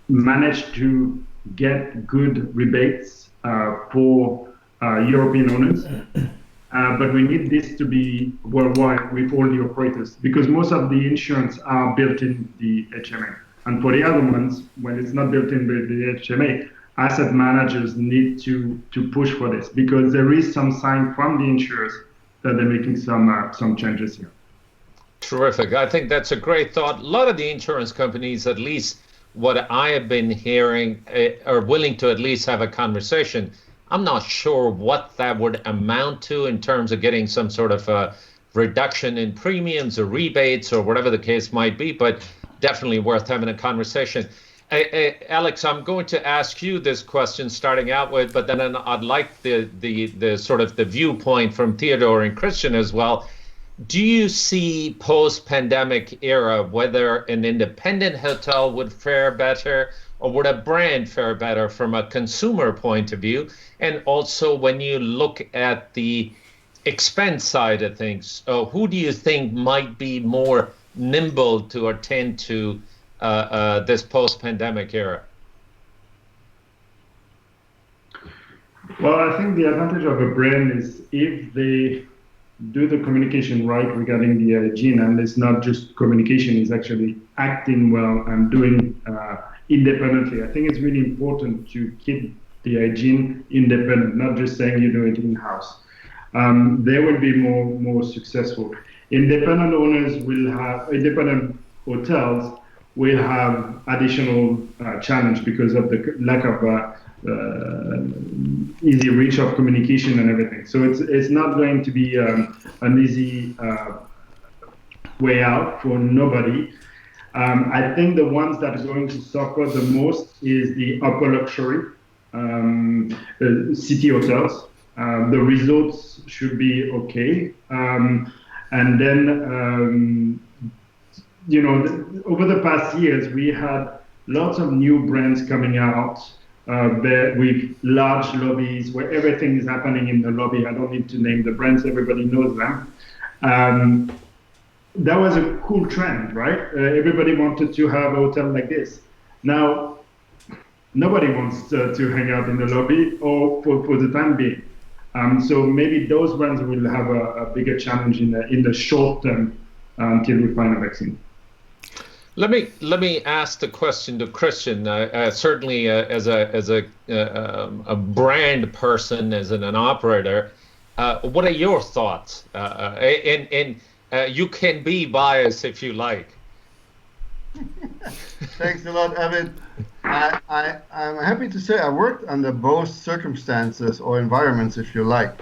managed to get good rebates for European owners. But we need this to be worldwide with all the operators, because most of the insurance are built in the HMA. And for the other ones, when it's not built in the HMA, asset managers need to push for this, because there is some sign from the insurers that they're making some changes here. Terrific. I think that's a great thought. A lot of the insurance companies, at least what I have been hearing, are willing to at least have a conversation. I'm not sure what that would amount to in terms of getting some sort of a reduction in premiums or rebates or whatever the case might be, but definitely worth having a conversation. Alex, I'm going to ask you this question starting out with, but then I'd like the sort of the viewpoint from Theodor and Christian as well. Do you see post-pandemic era whether an independent hotel would fare better, or would a brand fare better from a consumer point of view? And also, when you look at the expense side of things, who do you think might be more nimble to attend to this post-pandemic era? Well, I think the advantage of a brand is if they do the communication right regarding the hygiene, and it's not just communication, it's actually acting well and doing independently. I think it's really important to keep the hygiene independent, not just saying you do it in-house. They will be more successful. Independent hotels will have additional challenge because of the lack of easy reach of communication and everything. So it's not going to be an easy way out for nobody. I think the ones that are going to suffer the most is the upper luxury city hotels. The results should be okay. And then, over the past years, we had lots of new brands coming out with large lobbies where everything is happening in the lobby. I don't need to name the brands, everybody knows them. That was a cool trend, right? Everybody wanted to have a hotel like this. Now, nobody wants to hang out in the lobby, or for the time being. So maybe those brands will have a bigger challenge in the short term until we find a vaccine. Let me ask the question to Christian. Certainly, as a brand person, as an operator, what are your thoughts? And you can be biased if you like. Thanks a lot, Abid. I'm happy to say I worked under both circumstances or environments, if you like.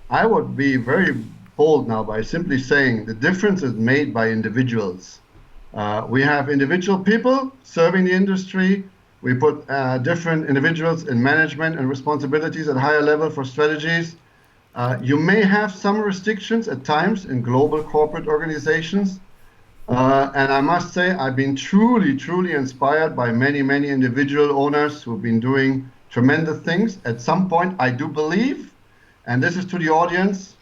I would be very bold now by simply saying the difference is made by individuals. We have individual people serving the industry. We put different individuals in management and responsibilities at higher level for strategies. You may have some restrictions at times in global corporate organizations. And I must say, I've been truly inspired by many individual owners who've been doing tremendous things. At some point, I do believe, and this is to the audience,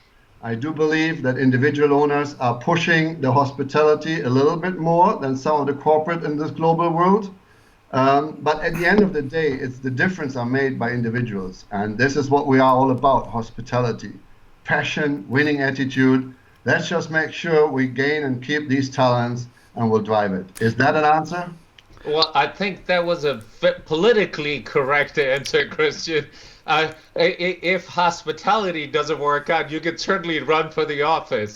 I do believe that individual owners are pushing the hospitality a little bit more than some of the corporate in this global world. But at the end of the day, it's the difference are made by individuals. And this is what we are all about, hospitality. Passion, winning attitude. Let's just make sure we gain and keep these talents, and we'll drive it. Is that an answer? Well, I think that was a politically correct answer, Christian. If hospitality doesn't work out, you can certainly run for the office.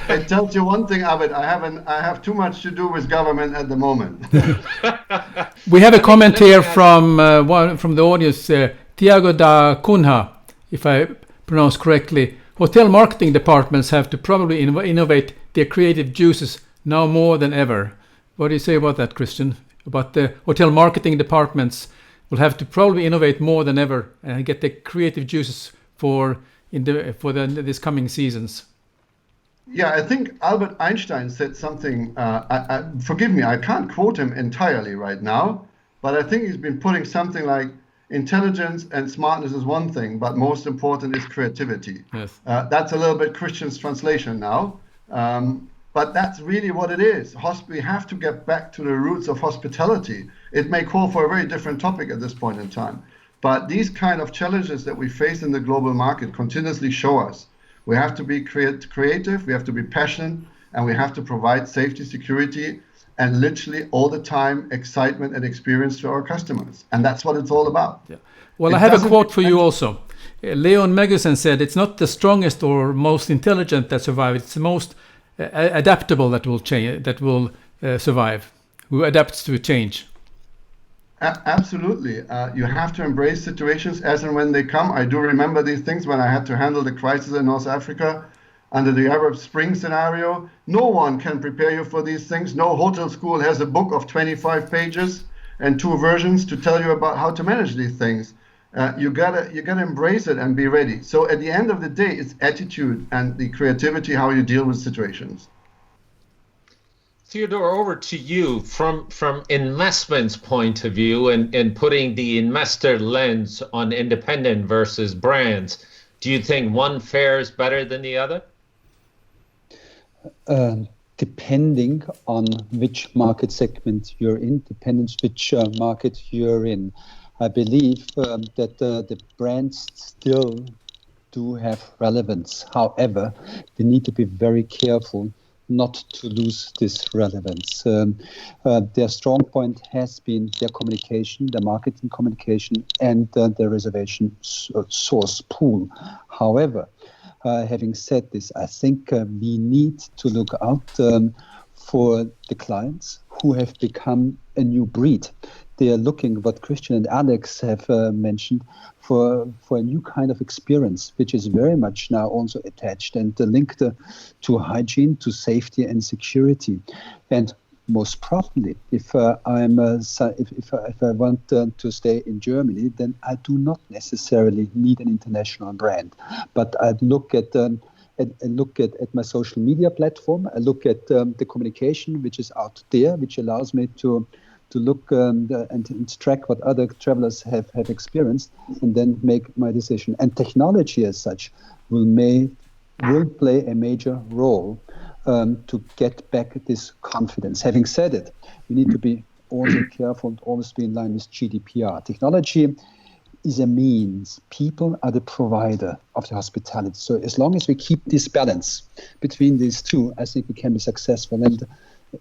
It tells you one thing, Abid. I have too much to do with government at the moment. We have a comment here from the audience, Tiago da Cunha, if I pronounce correctly. Hotel marketing departments have to probably innovate their creative juices now more than ever. What do you say about that, Christian? About the hotel marketing departments will have to probably innovate more than ever and get the creative juices for this coming seasons. Yeah, I think Albert Einstein said something, forgive me, I can't quote him entirely right now, but I think he's been putting something like intelligence and smartness is one thing, but most important is creativity. Yes. That's a little bit Christian's translation now, but that's really what it is. We have to get back to the roots of hospitality. It may call for a very different topic at this point in time, but these kind of challenges that we face in the global market continuously show us we have to be creative, we have to be passionate, and we have to provide safety, security, and literally all the time excitement and experience to our customers. And that's what it's all about. Yeah. Well, I have a quote for you also. Leon Megusen said, it's not the strongest or most intelligent that survive, it's the most adaptable that will change, that will survive, who adapts to change. Absolutely. You have to embrace situations as and when they come. I do remember these things when I had to handle the crisis in North Africa under the Arab Spring scenario. No one can prepare you for these things. No hotel school has a book of 25 pages and 2 versions to tell you about how to manage these things. You gotta embrace it and be ready. So at the end of the day, it's attitude and the creativity, how you deal with situations. Theodor, over to you from investment's point of view and putting the investor lens on independent versus brands. Do you think one fares better than the other? Depending on which market segment you're in, depends which market you're in. I believe that the brands still do have relevance. However, we need to be very careful not to lose this relevance. Their strong point has been their communication, their marketing communication, and their reservation source pool. However, having said this, I think we need to look out for the clients who have become a new breed. They are looking, what Christian and Alex have mentioned, for a new kind of experience, which is very much now also attached and linked to hygiene, to safety and security. And most probably, if I want to stay in Germany, then I do not necessarily need an international brand. But I look at my social media platform. I look at the communication which is out there, which allows me to look and track what other travelers have experienced, and then make my decision. And technology as such will play a major role to get back this confidence. Having said it, we need to be also careful and always be in line with GDPR. Technology is a means. People are the provider of the hospitality. So as long as we keep this balance between these two, I think we can be successful. And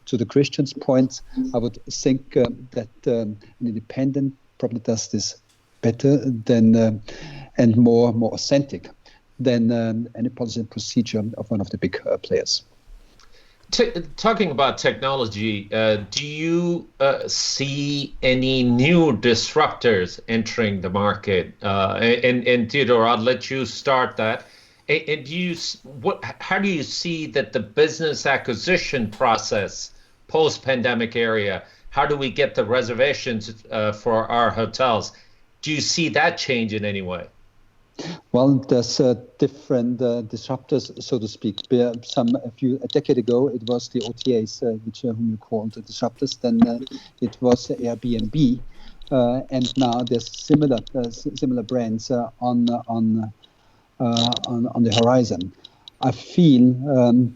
to the Christian's point, I would think that an independent probably does this better than and more authentic than any policy and procedure of one of the big players. Talking about technology, do you see any new disruptors entering the market? And Theodor, I'll let you start that. And how do you see that the business acquisition process post-pandemic area? How do we get the reservations for our hotels? Do you see that change in any way? Well, there's different disruptors, so to speak. A decade ago, it was the OTAs, whom you called the disruptors. Then it was Airbnb, and now there's similar brands on the horizon. I feel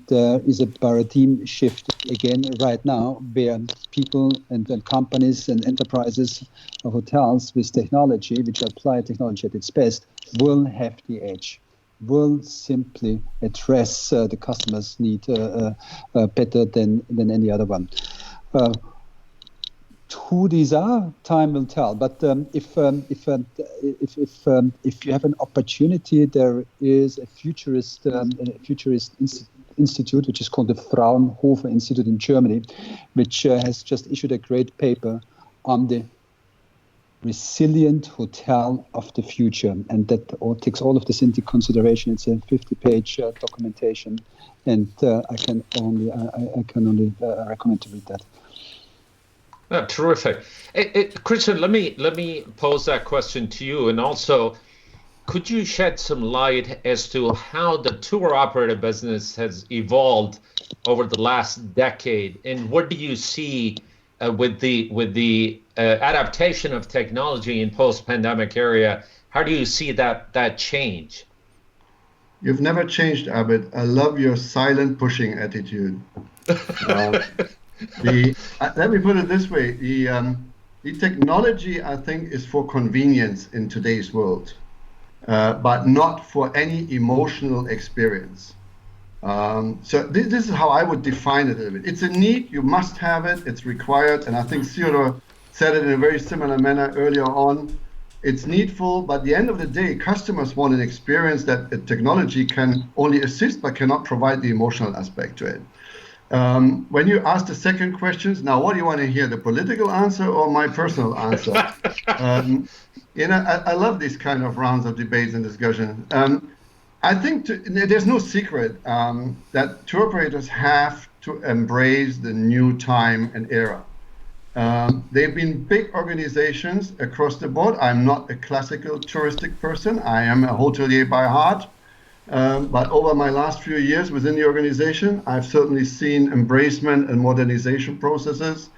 there is a paradigm shift again right now, where people and companies and enterprises or hotels with technology, which apply technology at its best, will have the edge, will simply address the customer's need better than any other one. Who these are, time will tell. But if you have an opportunity, there is a futurist institute, which is called the Fraunhofer Institute in Germany, which has just issued a great paper on the resilient hotel of the future, and that takes all of this into consideration. It's a 50-page documentation, and I can only recommend to read that. Oh, terrific. Christian, let me pose that question to you, and also, could you shed some light as to how the tour operator business has evolved over the last decade, and what do you see with the adaptation of technology in post-pandemic area? How do you see that change? You've never changed, Abid. I love your silent pushing attitude. Let me put it this way: the technology, I think, is for convenience in today's world, but not for any emotional experience. So this is how I would define it a little bit. It's a need, you must have it, it's required, and I think Theodor said it in a very similar manner earlier on. It's needful, but at the end of the day, customers want an experience that technology can only assist, but cannot provide the emotional aspect to it. When you ask the second questions, now what do you want to hear, the political answer or my personal answer? I love these kind of rounds of debates and discussion. I think there's no secret that tour operators have to embrace the new time and era. They've been big organizations across the board. I'm not a classical touristic person. I am a hotelier by heart. But over my last few years within the organization, I've certainly seen embracement and modernization processes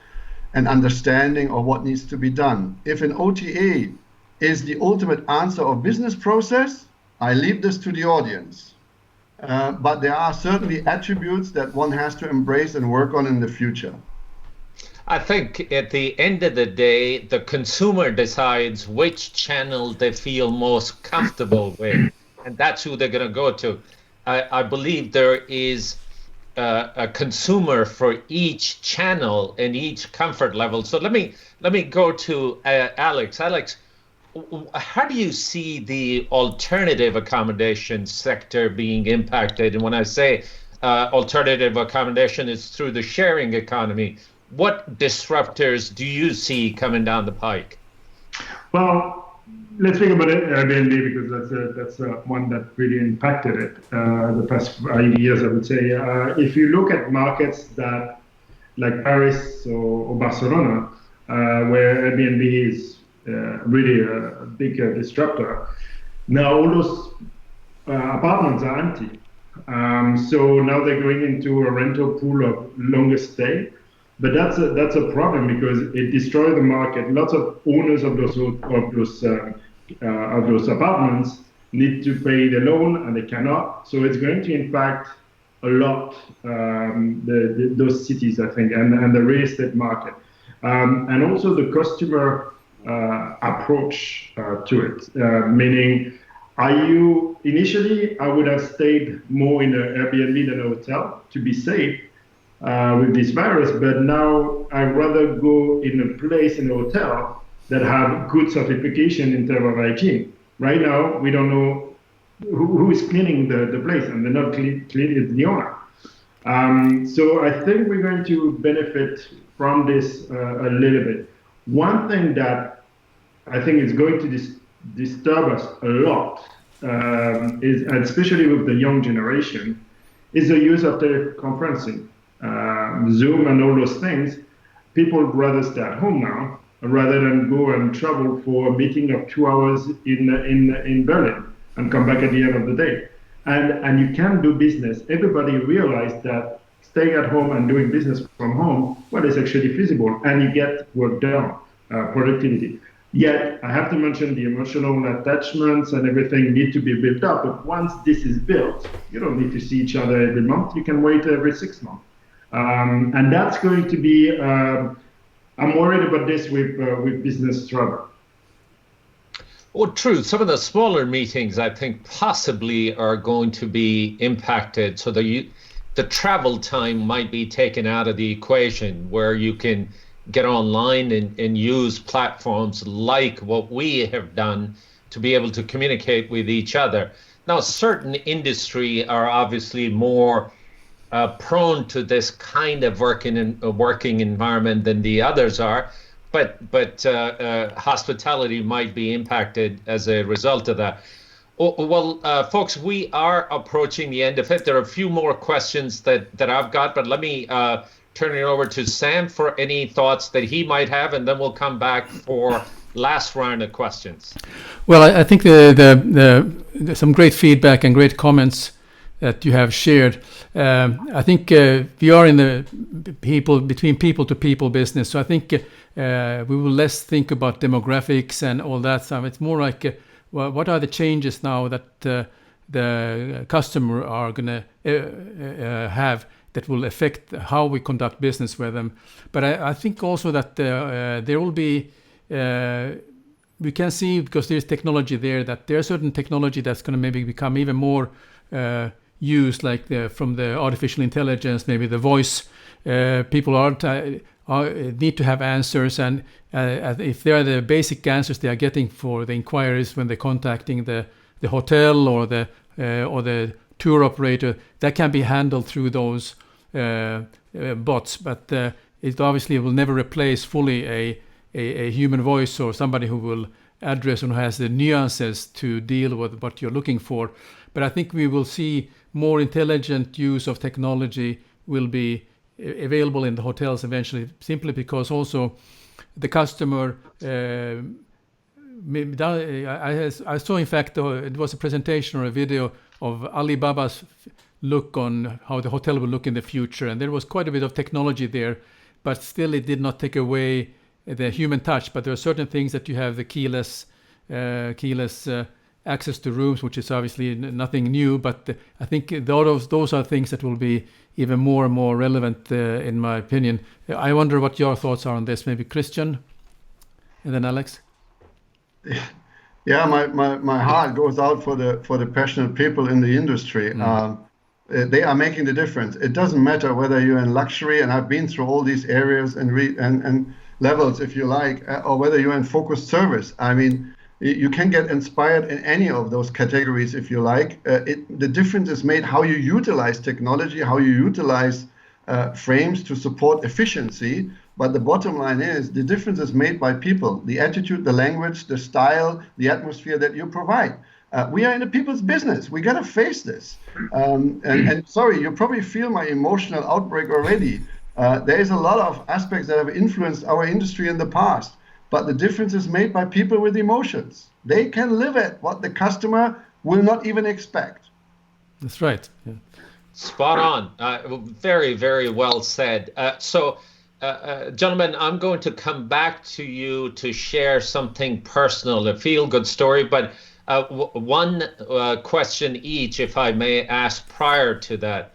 and understanding of what needs to be done. If an OTA is the ultimate answer of business process, I leave this to the audience. But there are certainly attributes that one has to embrace and work on in the future. I think at the end of the day, the consumer decides which channel they feel most comfortable with, and that's who they're going to go to. I believe there is a consumer for each channel and each comfort level. So let me go to Alex. Alex, how do you see the alternative accommodation sector being impacted? And when I say alternative accommodation, it's through the sharing economy. What disruptors do you see coming down the pike? Well, let's think about it, Airbnb, because that's one that really impacted it the past 5 years, I would say. If you look at markets that, like Paris or Barcelona, where Airbnb is really a big disruptor, now all those apartments are empty. So now they're going into a rental pool of longer stay. But that's a problem because it destroys the market. Lots of owners of those apartments need to pay the loan and they cannot. So it's going to impact a lot those cities, I think, and the real estate market, and also the customer approach to it. Meaning, initially I would have stayed more in an Airbnb than a hotel to be safe with this virus, but now I'd rather go in a place, in a hotel, that have good certification in terms of hygiene. Right now, we don't know who is cleaning the place, and they're not cleaning the owner. So I think we're going to benefit from this a little bit. One thing that I think is going to disturb us a lot, is, and especially with the young generation, is the use of teleconferencing. Zoom and all those things. People would rather stay at home now rather than go and travel for a meeting of 2 hours in Berlin and come back at the end of the day. And you can do business. Everybody realized that staying at home and doing business from home, well, it's actually feasible, and you get work done, productivity. Yet, I have to mention the emotional attachments and everything need to be built up. But once this is built, you don't need to see each other every month. You can wait every 6 months. And that's going to be, I'm worried about this with business travel. Oh, true. Some of the smaller meetings, I think, possibly are going to be impacted. So the travel time might be taken out of the equation, where you can get online and use platforms like what we have done to be able to communicate with each other. Now, certain industry are obviously more prone to this kind of working environment than the others are, but hospitality might be impacted as a result of that. Well, folks, we are approaching the end of it. There are a few more questions that I've got, but let me turn it over to Sam for any thoughts that he might have, and then we'll come back for last round of questions. Well, I think the some great feedback and great comments that you have shared. I think we are in the between people to people business, so I think we will less think about demographics and all that stuff. It's more like what are the changes now that the customer are going to have that will affect how we conduct business with them. But I think also that there will be, we can see, because there's technology there, that there's certain technology that's going to maybe become even more used, like from the artificial intelligence, maybe the voice. People need to have answers, and if they are the basic answers they are getting for the inquiries when they're contacting the hotel or the tour operator, that can be handled through those bots. But it obviously will never replace fully a human voice or somebody who will address and who has the nuances to deal with what you're looking for. But I think we will see more intelligent use of technology will be available in the hotels eventually, simply because also the customer. I saw, in fact, it was a presentation or a video of Alibaba's look on how the hotel will look in the future, and there was quite a bit of technology there, but still it did not take away the human touch. But there are certain things that you have the keyless access to rooms, which is obviously nothing new, but I think those are things that will be even more and more relevant, in my opinion. I wonder what your thoughts are on this. Maybe Christian, and then Alex. Yeah, my heart goes out for the passionate people in the industry. They are making the difference. It doesn't matter whether you're in luxury, and I've been through all these areas and levels, if you like, or whether you're in focused service. I mean, you can get inspired in any of those categories, if you like. The difference is made how you utilize technology, how you utilize frames to support efficiency. But the bottom line is the difference is made by people, the attitude, the language, the style, the atmosphere that you provide. We are in the people's business. We got to face this. And sorry, you probably feel my emotional outbreak already. There is a lot of aspects that have influenced our industry in the past. But the difference is made by people with emotions. They can live at what the customer will not even expect. That's right. Yeah. Spot on. Very, very well said. So, gentlemen, I'm going to come back to you to share something personal, a feel-good story, but one question each, if I may ask prior to that.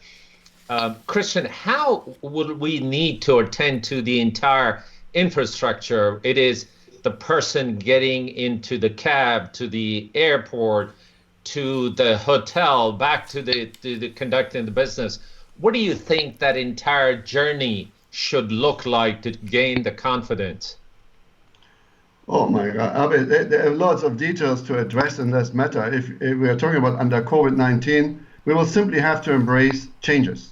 Christian, how would we need to attend to the entire infrastructure? It is the person getting into the cab, to the airport, to the hotel, back to the conducting the business. What do you think that entire journey should look like to gain the confidence? Oh my God, Abid, there are lots of details to address in this matter. If we are talking about under COVID-19, we will simply have to embrace changes.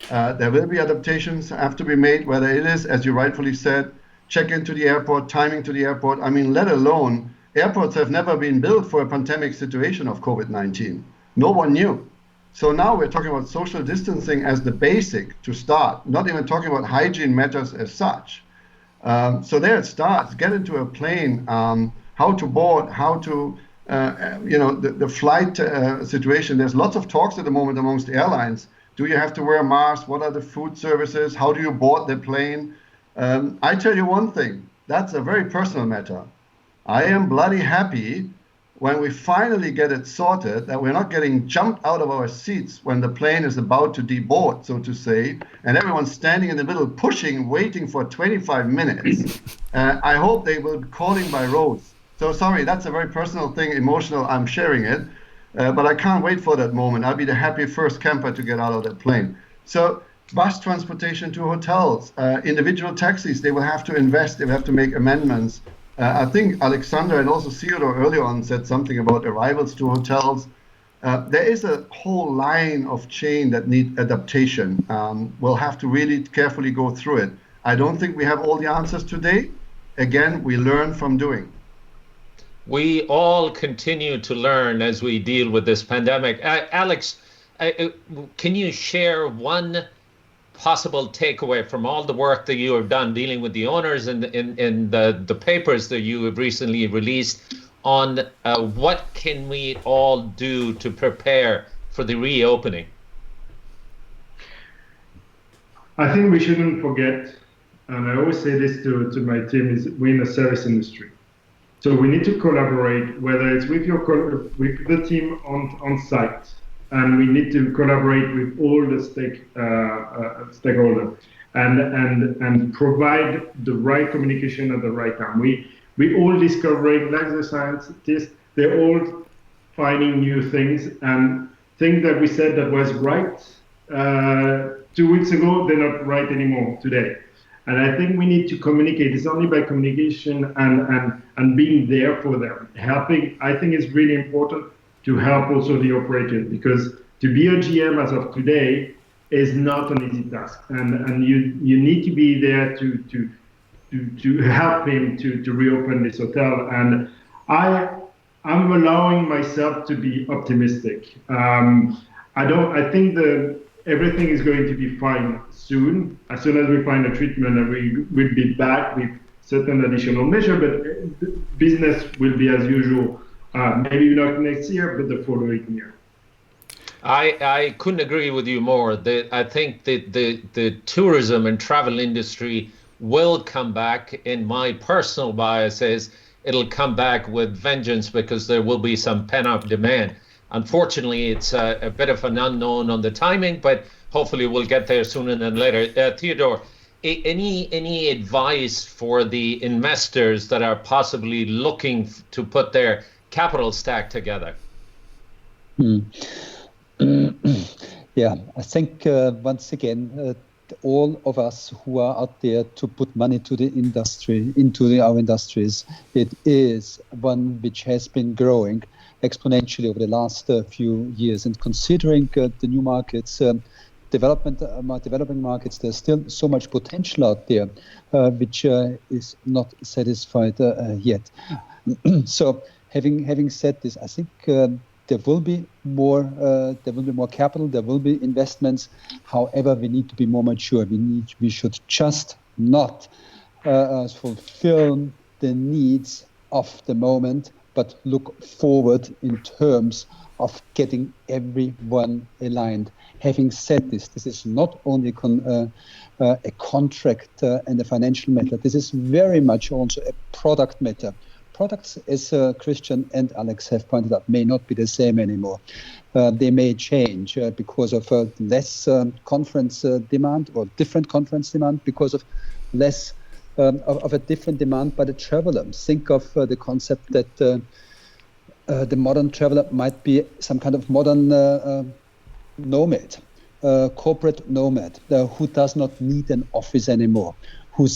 There will be adaptations have to be made, whether it is, as you rightfully said, check into the airport, timing to the airport. I mean, let alone, airports have never been built for a pandemic situation of COVID-19. No one knew. So now we're talking about social distancing as the basic to start, not even talking about hygiene matters as such. So there it starts. Get into a plane, how to board, how to, the flight situation. There's lots of talks at the moment amongst airlines. Do you have to wear a mask? What are the food services? How do you board the plane? I tell you one thing, that's a very personal matter. I am bloody happy when we finally get it sorted, that we're not getting jumped out of our seats when the plane is about to deboard, so to say, and everyone's standing in the middle, pushing, waiting for 25 minutes. I hope they will be calling by roads. So sorry, that's a very personal thing, emotional, I'm sharing it, but I can't wait for that moment. I'll be the happy first camper to get out of that plane. So bus transportation to hotels, individual taxis, they will have to invest, they will have to make amendments. I think Alexander and also Theodor earlier on said something about arrivals to hotels. There is a whole line of chain that need adaptation. We'll have to really carefully go through it. I don't think we have all the answers today. Again, we learn from doing. We all continue to learn as we deal with this pandemic. Alex, can you share one possible takeaway from all the work that you have done dealing with the owners and in the papers that you have recently released on what can we all do to prepare for the reopening? I think we shouldn't forget, and I always say this to my team, is we're in the service industry. So we need to collaborate, whether it's with with the team on site, and we need to collaborate with all the stakeholders and provide the right communication at the right time. We all discovering, like the scientists, they're all finding new things, and things that we said that was right 2 weeks ago, they're not right anymore today. And I think we need to communicate. It's only by communication and being there for them. Helping, I think it's really important to help also the operators, because to be a GM as of today is not an easy task. And you need to be there to help him to reopen this hotel. And I'm allowing myself to be optimistic. I think everything is going to be fine soon. As soon as we find a treatment, and we will be back with certain additional measure, but business will be as usual. Maybe not next year, but the following year. I couldn't agree with you more. I think that the tourism and travel industry will come back. In my personal bias is it'll come back with vengeance, because there will be some pent-up demand. Unfortunately, it's a bit of an unknown on the timing, but hopefully we'll get there sooner than later. Theodor, any advice for the investors that are possibly looking to put their capital stack together? Yeah, I think once again, all of us who are out there to put money to the industry, our industries, it is one which has been growing exponentially over the last few years. And considering the new markets, developing markets, there's still so much potential out there which is not satisfied yet. So having said this, I think there will be more capital, there will be investments. However, we need to be more mature. We should just not fulfill the needs of the moment, but look forward in terms of getting everyone aligned. Having said this, this is not only a contract and a financial matter. This is very much also a product matter. Products, as Christian and Alex have pointed out, may not be the same anymore. They may change because of less conference demand, or different conference demand, because of less of a different demand by the traveler. Think of the concept that the modern traveler might be some kind of modern nomad, corporate nomad, who does not need an office anymore, who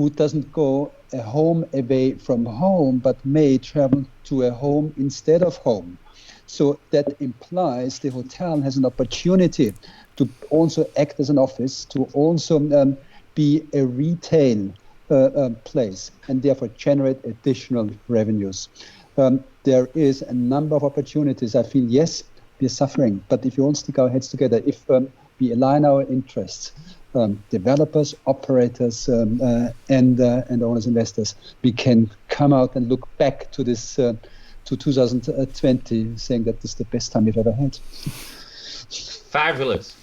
doesn't go a home away from home, but may travel to a home instead of home. So that implies the hotel has an opportunity to also act as an office, to also be a retail place, and therefore generate additional revenues. There is a number of opportunities. I feel, yes, we're suffering, but if we all stick our heads together, if we align our interests, developers, operators, and owners, investors, we can come out and look back to this to 2020, saying that this is the best time we've ever had. Fabulous.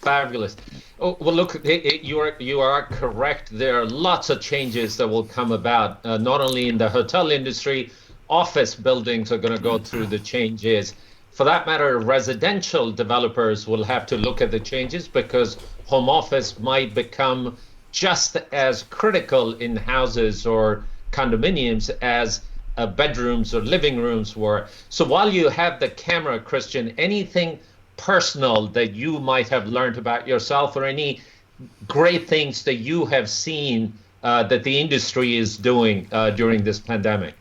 Oh, well, look, you are correct. There are lots of changes that will come about, not only in the hotel industry. Office buildings are going to go through the changes. For that matter, residential developers will have to look at the changes, because home office might become just as critical in houses or condominiums as bedrooms or living rooms were. So while you have the camera, Christian, anything personal that you might have learned about yourself, or any great things that you have seen that the industry is doing during this pandemic?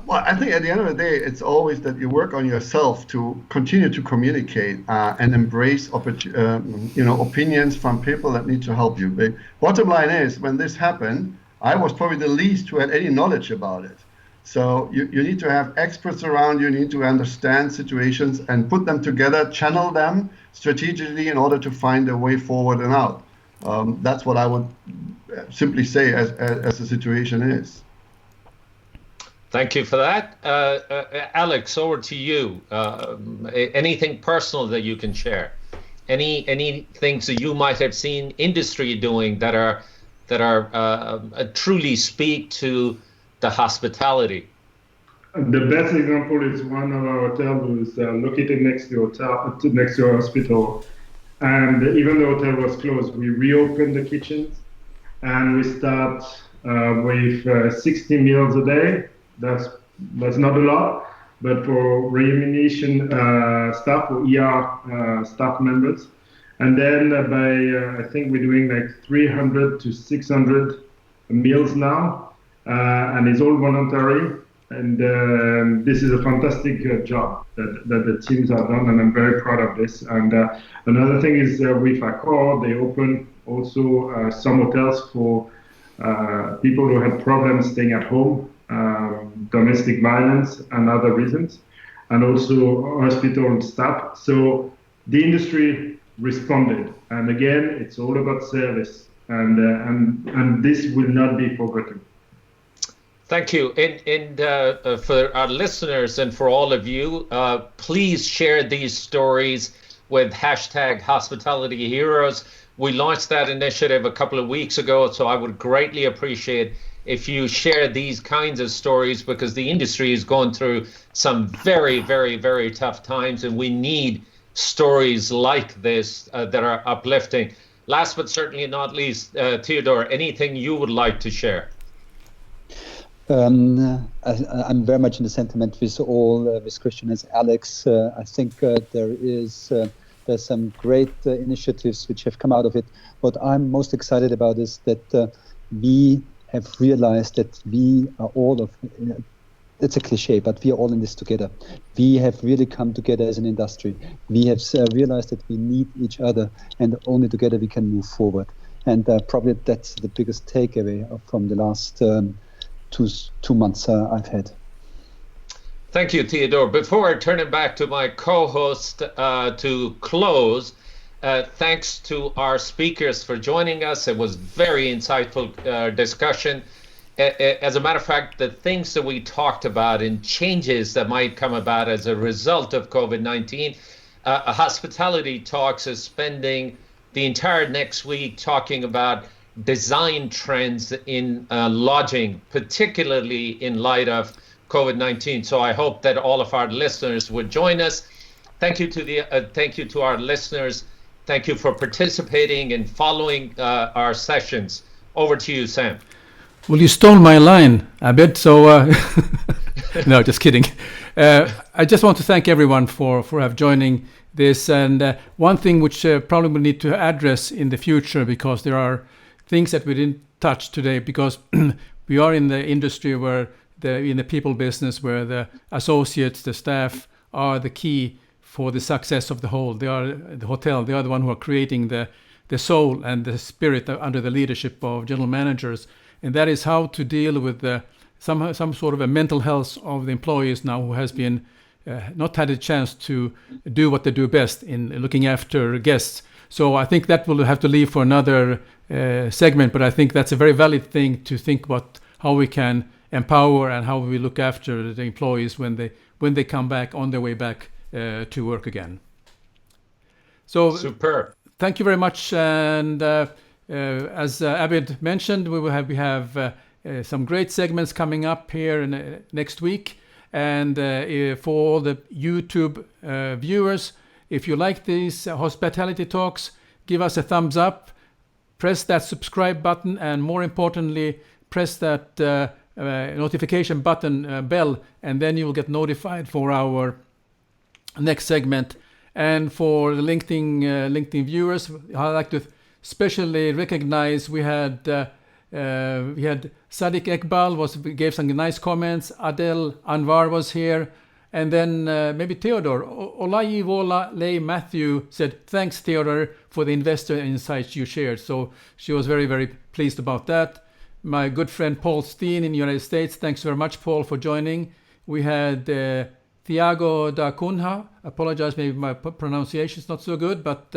Well, I think at the end of the day, it's always that you work on yourself to continue to communicate and embrace opinions from people that need to help you. But bottom line is, when this happened, I was probably the least who had any knowledge about it. So you need to have experts around you, need to understand situations and put them together, channel them strategically in order to find a way forward and out. That's what I would simply say as the situation is. Thank you for that. Alex, over to you. Anything personal that you can share? Any things that you might have seen industry doing that are truly speak to the hospitality? The best example is one of our hotels was located next to a hospital, and even the hotel was closed, we reopened the kitchens, and we start with 60 meals a day. That's not a lot, but for reanimation staff or ER staff members, and then by I think we're doing like 300 to 600 meals now, and it's all voluntary. And this is a fantastic job that the teams have done, and I'm very proud of this. And another thing is with Accor, they open also some hotels for people who had problems staying at home, domestic violence and other reasons, and also hospital staff. So the industry responded, and again, it's all about service, and this will not be forgotten. Thank you. And for our listeners and for all of you, please share these stories with #Hospitality Heroes. We launched that initiative a couple of weeks ago, so I would greatly appreciate if you share these kinds of stories, because the industry is going through some very, very, very tough times, and we need stories like this that are uplifting. Last but certainly not least, Theodor, anything you would like to share? I'm very much in the sentiment with all with Christian and Alex. I think there's some great initiatives which have come out of it. What I'm most excited about is that we have realized that we are all of, it's a cliche, but we are all in this together. We have really come together as an industry. We have realized that we need each other, and only together we can move forward. And probably that's the biggest takeaway from the last 2 months I've had. Thank you, Theodor. Before I turn it back to my co-host to close, thanks to our speakers for joining us. It was very insightful discussion. As a matter of fact, the things that we talked about and changes that might come about as a result of COVID-19, Hospitality Talks is spending the entire next week talking about design trends in lodging, particularly in light of COVID-19. So I hope that all of our listeners would join us. Thank you to our listeners. Thank you for participating and following our sessions. Over to you, Sam. Well, you stole my line, Abid. So no, just kidding. I just want to thank everyone for joining this. And one thing which probably we'll need to address in the future, because there are things that we didn't touch today, because we are in the industry where in the people business, where the associates, the staff are the key for the success of the whole. They are the hotel. They are the one who are creating the soul and the spirit under the leadership of general managers. And that is how to deal with some sort of a mental health of the employees now who has been not had a chance to do what they do best in looking after guests. So I think that will have to leave for another segment, but I think that's a very valid thing to think about, how we can empower and how we look after the employees when they come back on their way back to work again. So superb. Thank you very much. And as Abid mentioned, we have some great segments coming up here next week. And for all the YouTube viewers, if you like these hospitality talks, give us a thumbs up, press that subscribe button, and more importantly, press that notification button bell, and then you will get notified for our next segment. And for the LinkedIn viewers, I'd like to especially recognize we had Sadiq Ekbal gave some nice comments. Adel Anwar was here. And then maybe Theodor, Olayiwola Lay Matthew said, thanks, Theodor, for the investor insights you shared. So she was very, very pleased about that. my good friend Paul Steen in the United States. Thanks very much, Paul, for joining. We had Thiago da Cunha. Apologize, maybe my pronunciation is not so good, but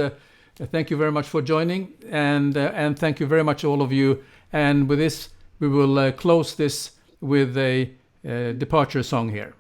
thank you very much for joining, and thank you very much all of you. And with this, we will close this with a departure song here.